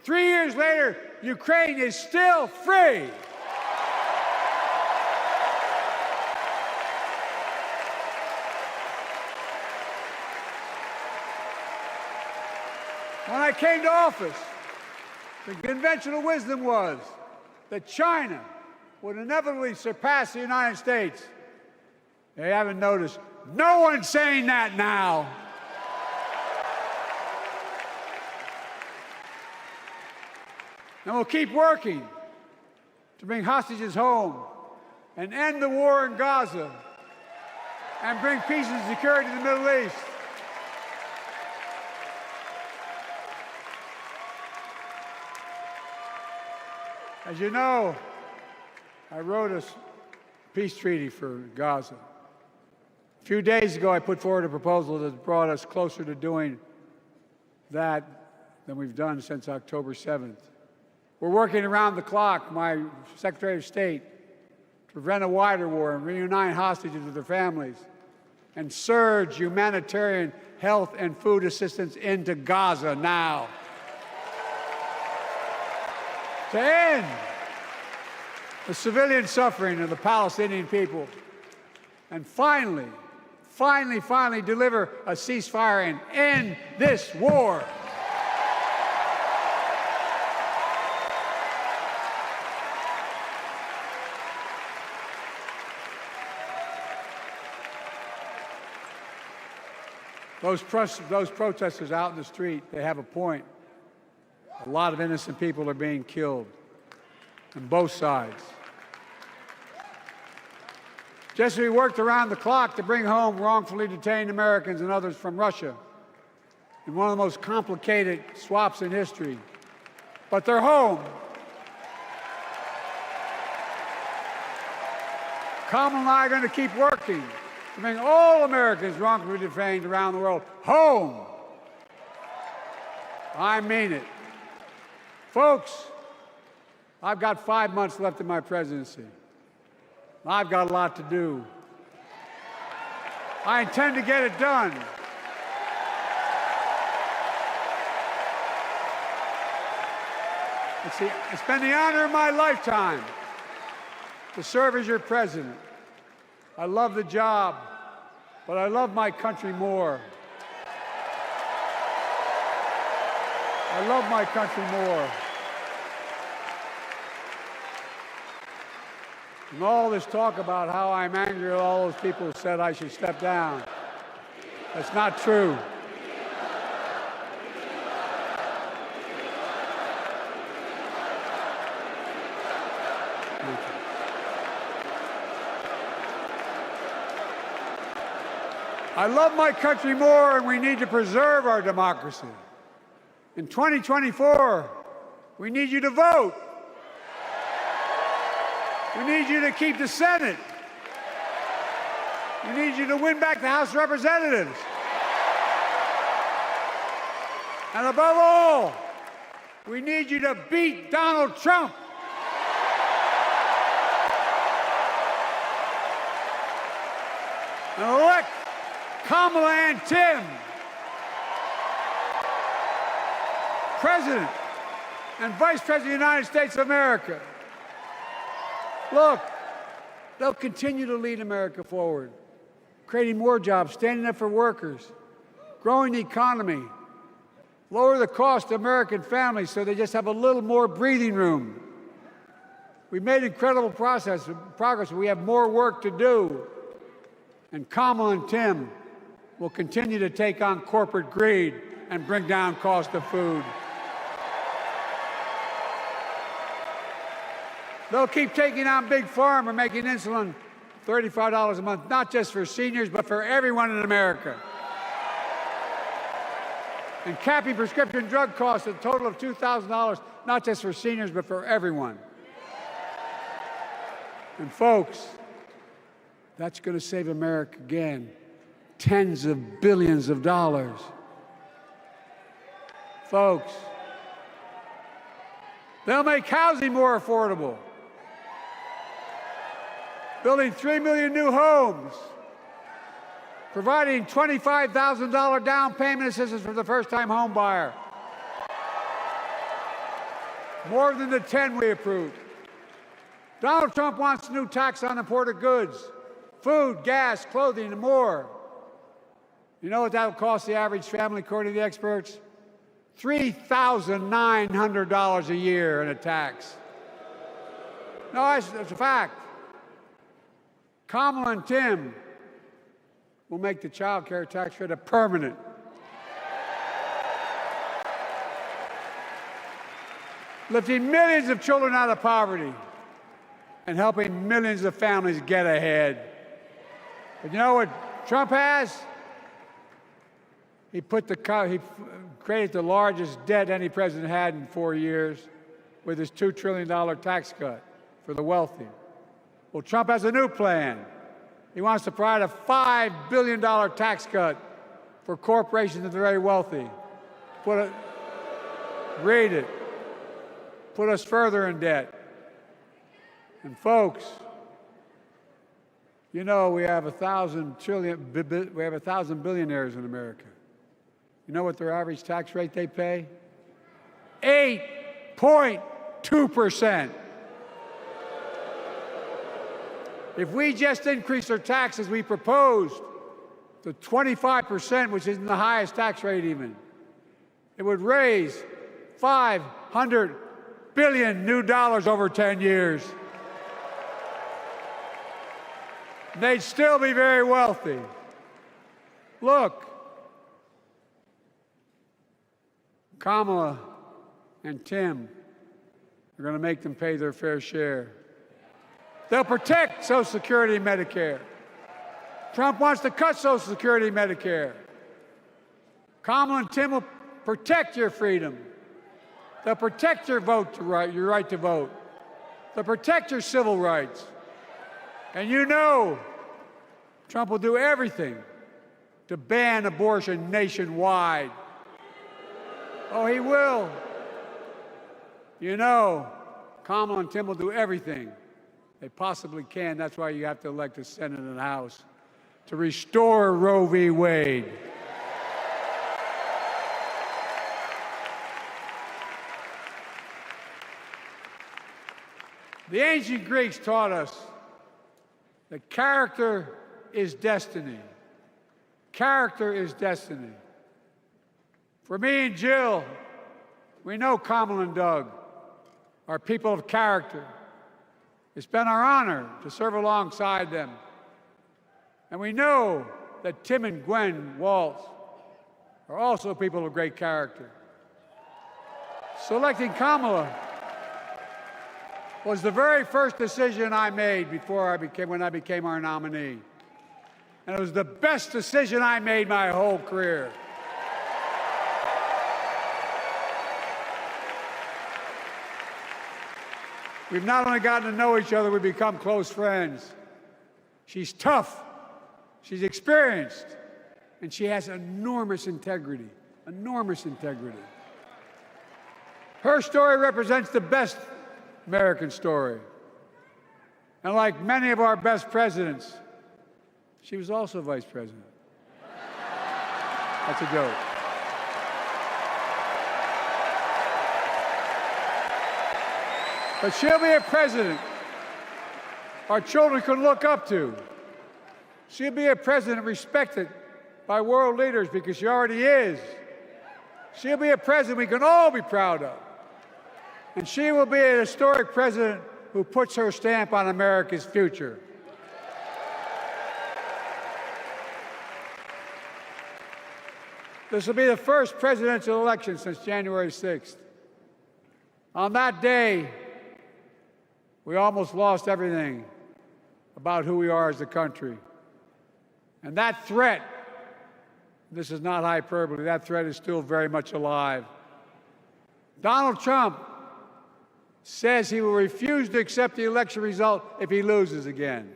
3 years later, Ukraine is still free. When I came to office, the conventional wisdom was that China would inevitably surpass the United States. They haven't noticed. No one's saying that now. And we'll keep working to bring hostages home and end the war in Gaza and bring peace and security to the Middle East. As you know, I wrote a peace treaty for Gaza. A few days ago, I put forward a proposal that brought us closer to doing that than we've done since October 7th. We're working around the clock, my Secretary of State, to prevent a wider war and reunite hostages with their families and surge humanitarian health and food assistance into Gaza now. To end the civilian suffering of the Palestinian people, and finally deliver a ceasefire and end this war. Those protesters out in the street, they have a point. A lot of innocent people are being killed on both sides. Just as we worked around the clock to bring home wrongfully detained Americans and others from Russia in one of the most complicated swaps in history, but they're home. Kamala and I are going to keep working to bring all Americans wrongfully detained around the world home. I mean it. Folks, I've got 5 months left in my presidency. I've got a lot to do. I intend to get it done. It's been the honor of my lifetime to serve as your president. I love the job, but I love my country more. I love my country more. And all this talk about how I'm angry at all those people who said I should step down, that's not true. I love my country more, and we need to preserve our democracy. In 2024, we need you to vote. We need you to keep the Senate. We need you to win back the House of Representatives. And above all, we need you to beat Donald Trump. And elect Kamala and Tim, President and Vice President of the United States of America. Look, they'll continue to lead America forward, creating more jobs, standing up for workers, growing the economy, lower the cost to American families so they just have a little more breathing room. We've made incredible progress, but we have more work to do. And Kamala and Tim will continue to take on corporate greed and bring down cost of food. They'll keep taking on Big Pharma, making insulin $35 a month, not just for seniors, but for everyone in America. And capping prescription drug costs at a total of $2,000, not just for seniors, but for everyone. And folks, that's going to save America again tens of billions of dollars. Folks, they'll make housing more affordable, building 3 million new homes, providing $25,000 down payment assistance for the first-time home buyer, more than the 10 we approved. Donald Trump wants a new tax on imported goods, food, gas, clothing, and more. You know what that will cost the average family, according to the experts? $3,900 a year in a tax. No, that's a fact. Kamala and Tim will make the child care tax credit permanent. Lifting millions of children out of poverty. and helping millions of families get ahead. But you know what Trump has? He created the largest debt any president had in 4 years with his $2 trillion tax cut for the wealthy. Well, Trump has a new plan. He wants to provide a $5 billion tax cut for corporations and the very wealthy. Read it. Put us further in debt. And folks, you know we have 1,000 billionaires in America. You know what their average tax rate they pay? 8.2%. If we just increase our taxes we proposed to 25%, which isn't the highest tax rate even, it would raise $500 billion new dollars over 10 years. They'd still be very wealthy. Look, Kamala and Tim are going to make them pay their fair share. They'll protect Social Security and Medicare. Trump wants to cut Social Security and Medicare. Kamala and Tim will protect your freedom. They'll protect your your right to vote. They'll protect your civil rights. And you know Trump will do everything to ban abortion nationwide. Oh, he will. You know, Kamala and Tim will do everything they possibly can. That's why you have to elect a Senate and a House to restore Roe v. Wade. The ancient Greeks taught us that character is destiny. Character is destiny. For me and Jill, we know Kamala and Doug are people of character. It's been our honor to serve alongside them. And we know that Tim and Gwen Walz are also people of great character. Selecting Kamala was the very first decision I made when I became our nominee. And it was the best decision I made my whole career. We've not only gotten to know each other, we've become close friends. She's tough, she's experienced, and she has enormous integrity, enormous integrity. Her story represents the best American story. And like many of our best presidents, she was also vice president. That's a joke. But she'll be a president our children can look up to. She'll be a president respected by world leaders because she already is. She'll be a president we can all be proud of. And she will be an historic president who puts her stamp on America's future. This will be the first presidential election since January 6th. On that day, we almost lost everything about who we are as a country. And that threat, this is not hyperbole, that threat is still very much alive. Donald Trump says he will refuse to accept the election result if he loses again.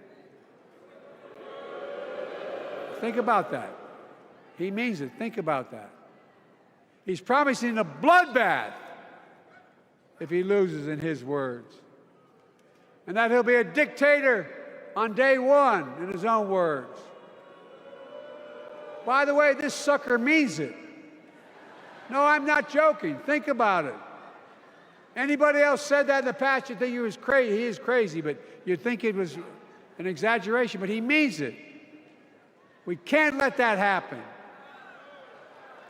Think about that. He means it. Think about that. He's promising a bloodbath if he loses, in his words. And that he'll be a dictator on day one, in his own words. By the way, this sucker means it. No, I'm not joking. Think about it. Anybody else said that in the past, you'd think he was crazy. He is crazy, but you'd think it was an exaggeration, but he means it. We can't let that happen.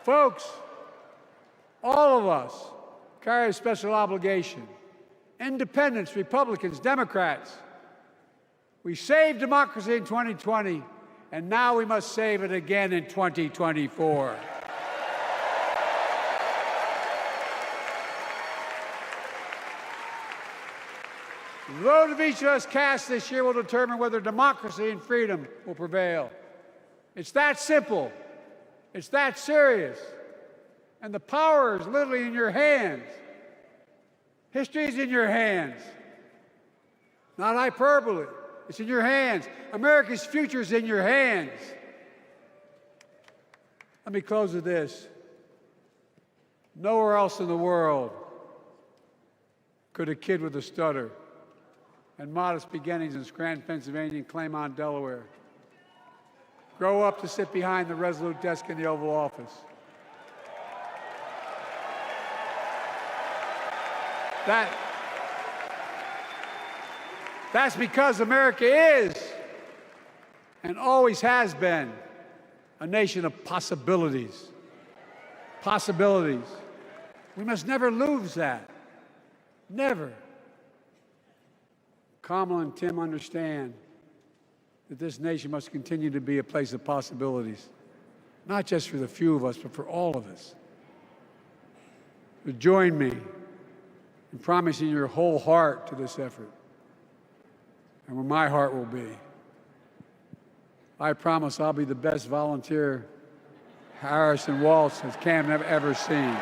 Folks, all of us carry a special obligation. Independents, Republicans, Democrats. We saved democracy in 2020, and now we must save it again in 2024. The vote of each of us cast this year will determine whether democracy and freedom will prevail. It's that simple. It's that serious. And the power is literally in your hands. History is in your hands. Not hyperbole. It's in your hands. America's future is in your hands. Let me close with this. Nowhere else in the world could a kid with a stutter and modest beginnings in Scranton, Pennsylvania, and Claymont, Delaware, grow up to sit behind the resolute desk in the Oval Office. That's because America is and always has been a nation of possibilities. Possibilities. We must never lose that. Never. Kamala and Tim understand that this nation must continue to be a place of possibilities, not just for the few of us, but for all of us. So join me in promising your whole heart to this effort, and where my heart will be. I promise I'll be the best volunteer Harris and Walz has Cam ever seen.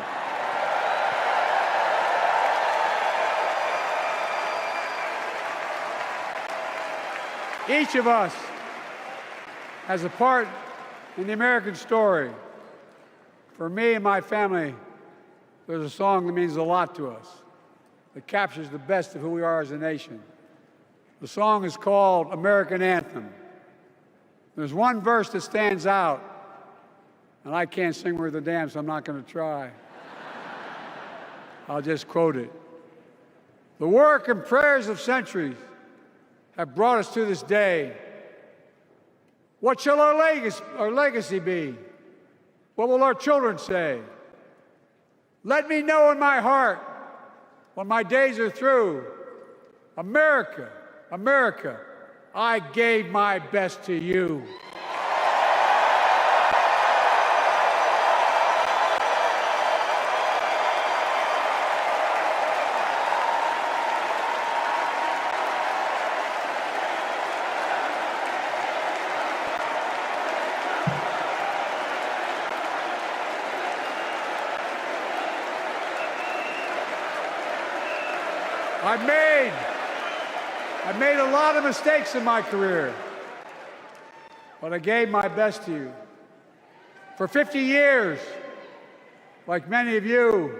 Each of us has a part in the American story. For me and my family, there's a song that means a lot to us, that captures the best of who we are as a nation. The song is called American Anthem. There's one verse that stands out, and I can't sing worth a damn, so I'm not going to try. I'll just quote it. The work and prayers of centuries have brought us to this day. What shall our legacy be? What will our children say? Let me know in my heart when my days are through. America, America, I gave my best to you. I've made a lot of mistakes in my career, but I gave my best to you. For 50 years, like many of you,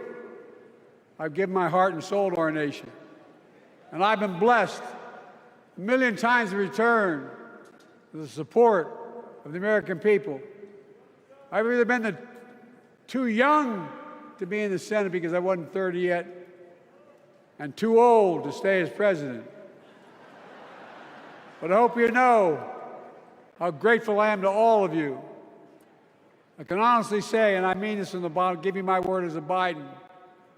I've given my heart and soul to our nation. And I've been blessed a million times in return with the support of the American people. I've either been too young to be in the Senate because I wasn't 30 yet, and too old to stay as president. But I hope you know how grateful I am to all of you. I can honestly say, and I mean this from the bottom, give you my word as a Biden,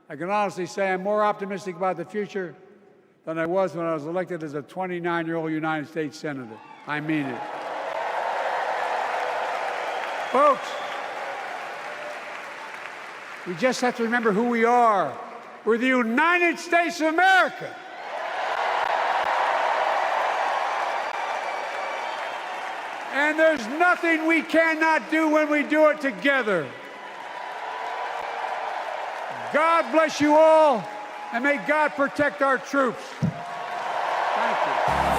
I can honestly say I'm more optimistic about the future than I was when I was elected as a 29-year-old United States Senator. I mean it. Folks, we just have to remember who we are. We're the United States of America. And there's nothing we cannot do when we do it together. God bless you all, and may God protect our troops. Thank you.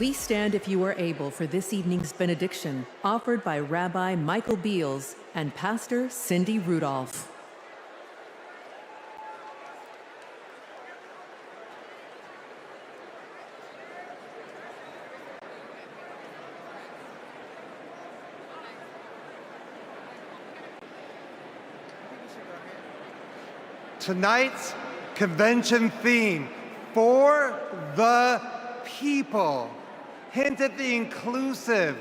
Please stand if you are able for this evening's benediction, offered by Rabbi Michael Beals and Pastor Cindy Rudolph. Tonight's convention theme, For the People, hint at the inclusive,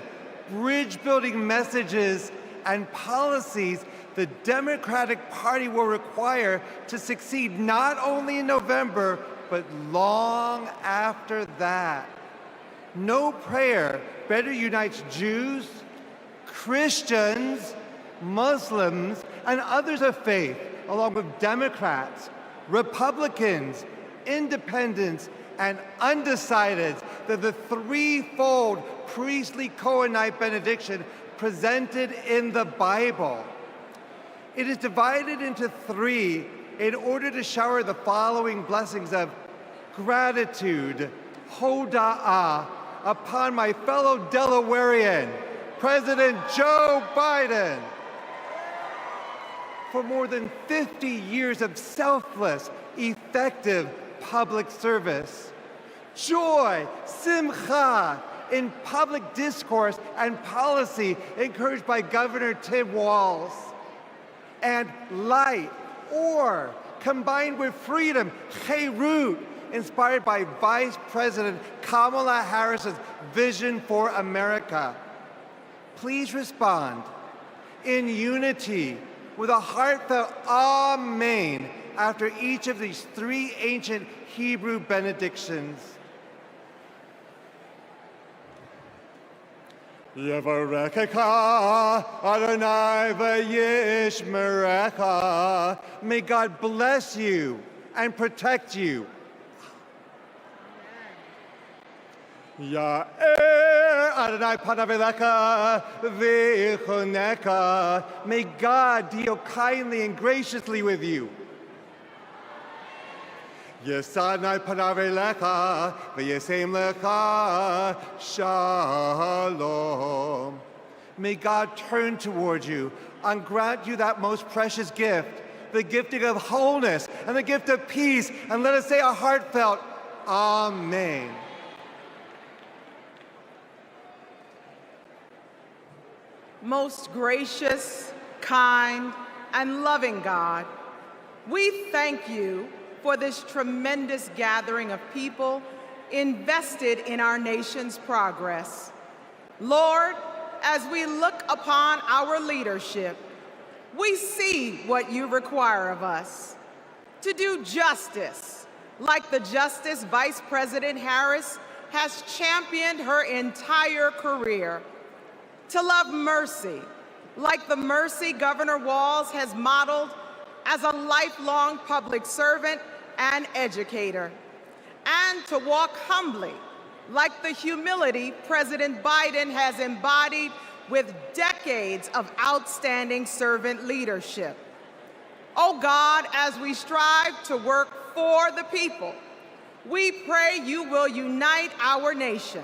bridge-building messages and policies the Democratic Party will require to succeed not only in November, but long after that. No prayer better unites Jews, Christians, Muslims, and others of faith, along with Democrats, Republicans, Independents, and undecideds, than the threefold priestly Cohenite benediction presented in the Bible. It is divided into three in order to shower the following blessings of gratitude, hoda'ah, upon my fellow Delawarean, President Joe Biden, for more than 50 years of selfless, effective public service. Joy, simcha, in public discourse and policy encouraged by Governor Tim Walz. And light, or, combined with freedom, cherut, inspired by Vice President Kamala Harris's vision for America. Please respond in unity with a heartfelt Amen after each of these three ancient Hebrew benedictions. Yevarechecha Adonai v'yishmerecha. May God bless you and protect you. Ya'er Adonai panav elecha v'yichoneka. May God deal kindly and graciously with you. Yesadnai panav elecha v'yesem lecha shalom. May God turn toward you and grant you that most precious gift, the gifting of wholeness and the gift of peace. And let us say a heartfelt Amen. Most gracious, kind, and loving God, we thank you for this tremendous gathering of people invested in our nation's progress. Lord, as we look upon our leadership, we see what you require of us. To do justice, like the justice Vice President Harris has championed her entire career. To love mercy, like the mercy Governor Walz has modeled as a lifelong public servant and educator. And to walk humbly, like the humility President Biden has embodied with decades of outstanding servant leadership. Oh God, as we strive to work for the people, we pray you will unite our nation.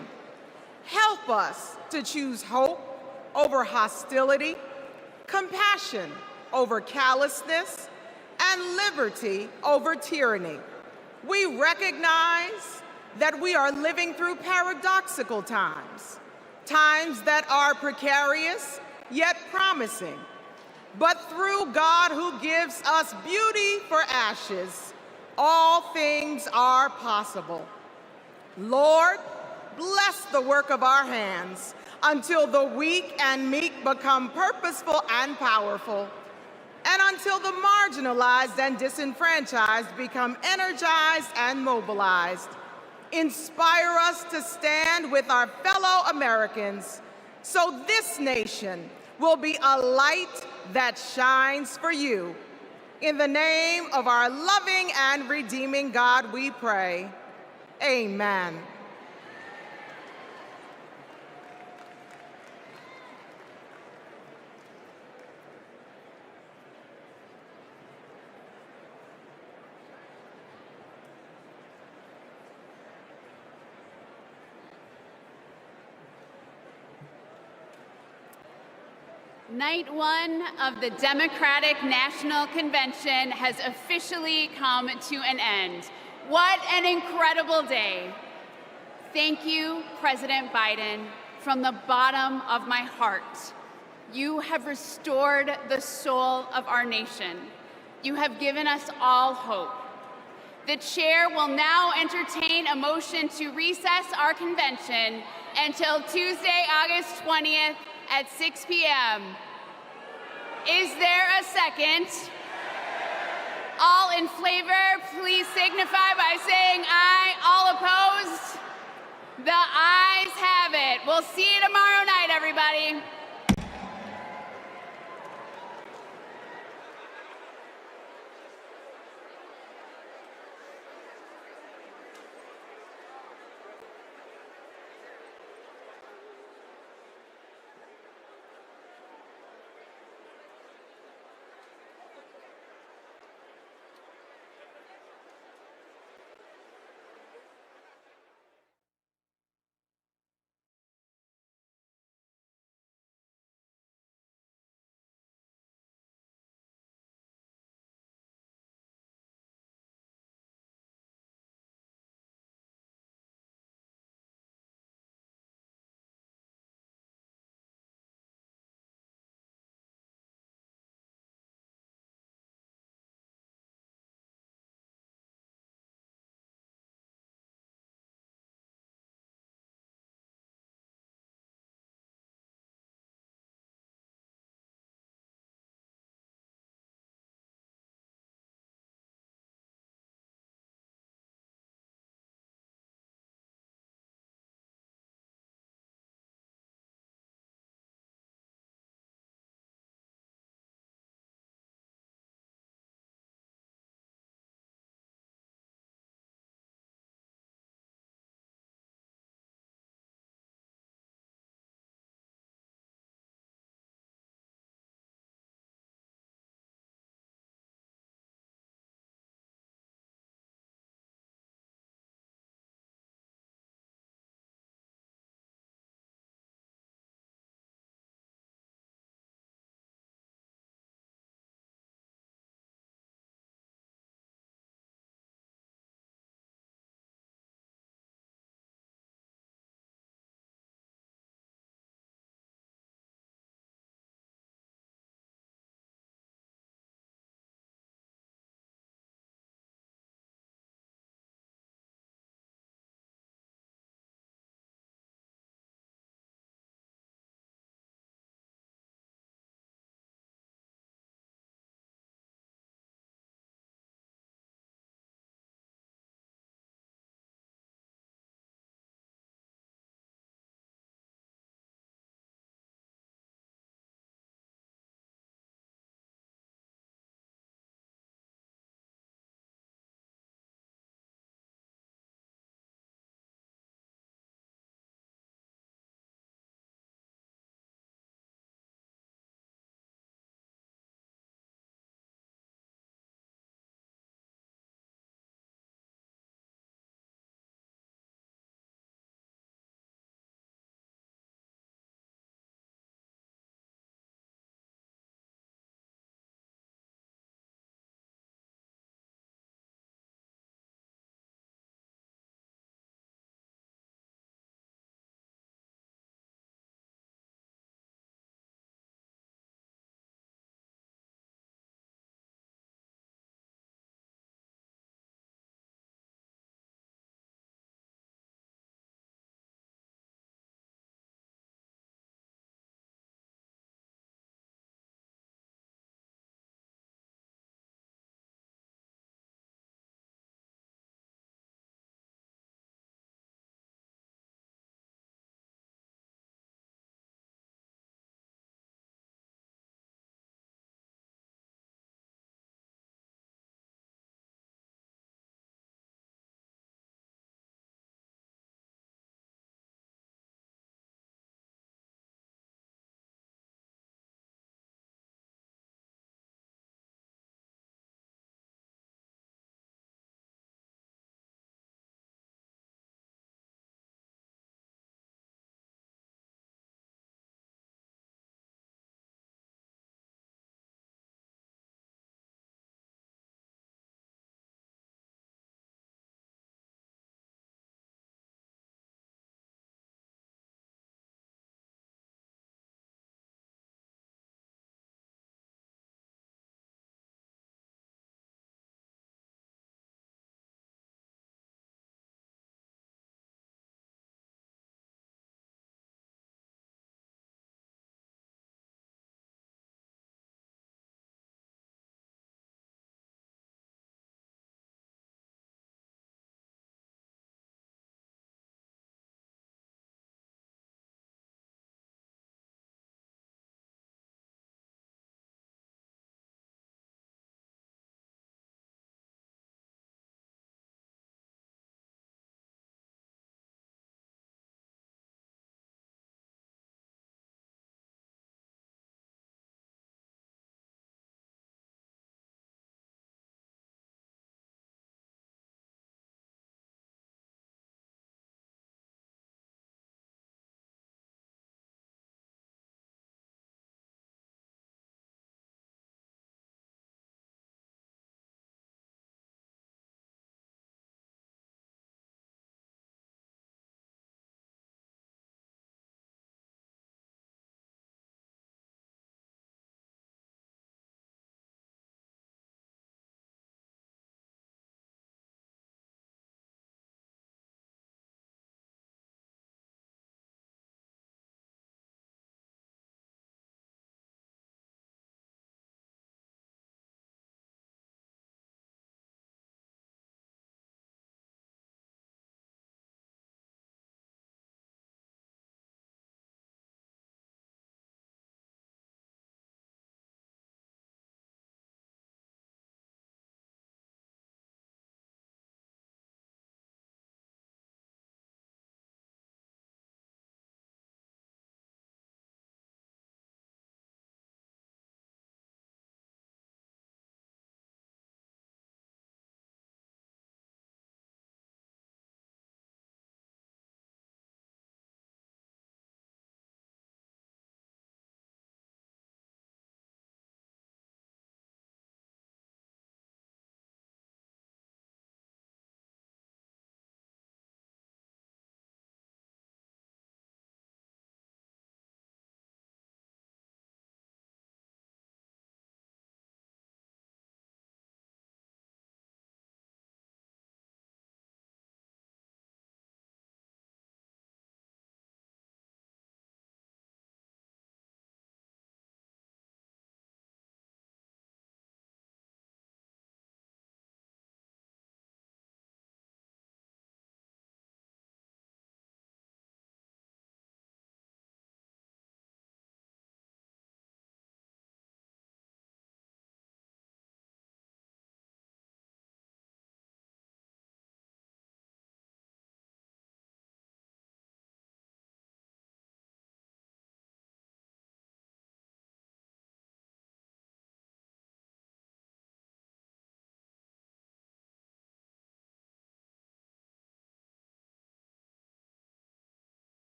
Help us to choose hope over hostility, compassion over callousness, and liberty over tyranny. We recognize that we are living through paradoxical times, times that are precarious yet promising. But through God who gives us beauty for ashes, all things are possible. Lord, bless the work of our hands until the weak and meek become purposeful and powerful, and until the marginalized and disenfranchised become energized and mobilized. Inspire us to stand with our fellow Americans so this nation will be a light that shines for you. In the name of our loving and redeeming God, we pray. Amen. Night one of the Democratic National Convention has officially come to an end. What an incredible day. Thank you, President Biden, from the bottom of my heart. You have restored the soul of our nation. You have given us all hope. The chair will now entertain a motion to recess our convention until Tuesday, August 20th at 6 p.m. Is there a second? All in favor, please signify by saying aye. All opposed? The ayes have it. We'll see you tomorrow night, everyone.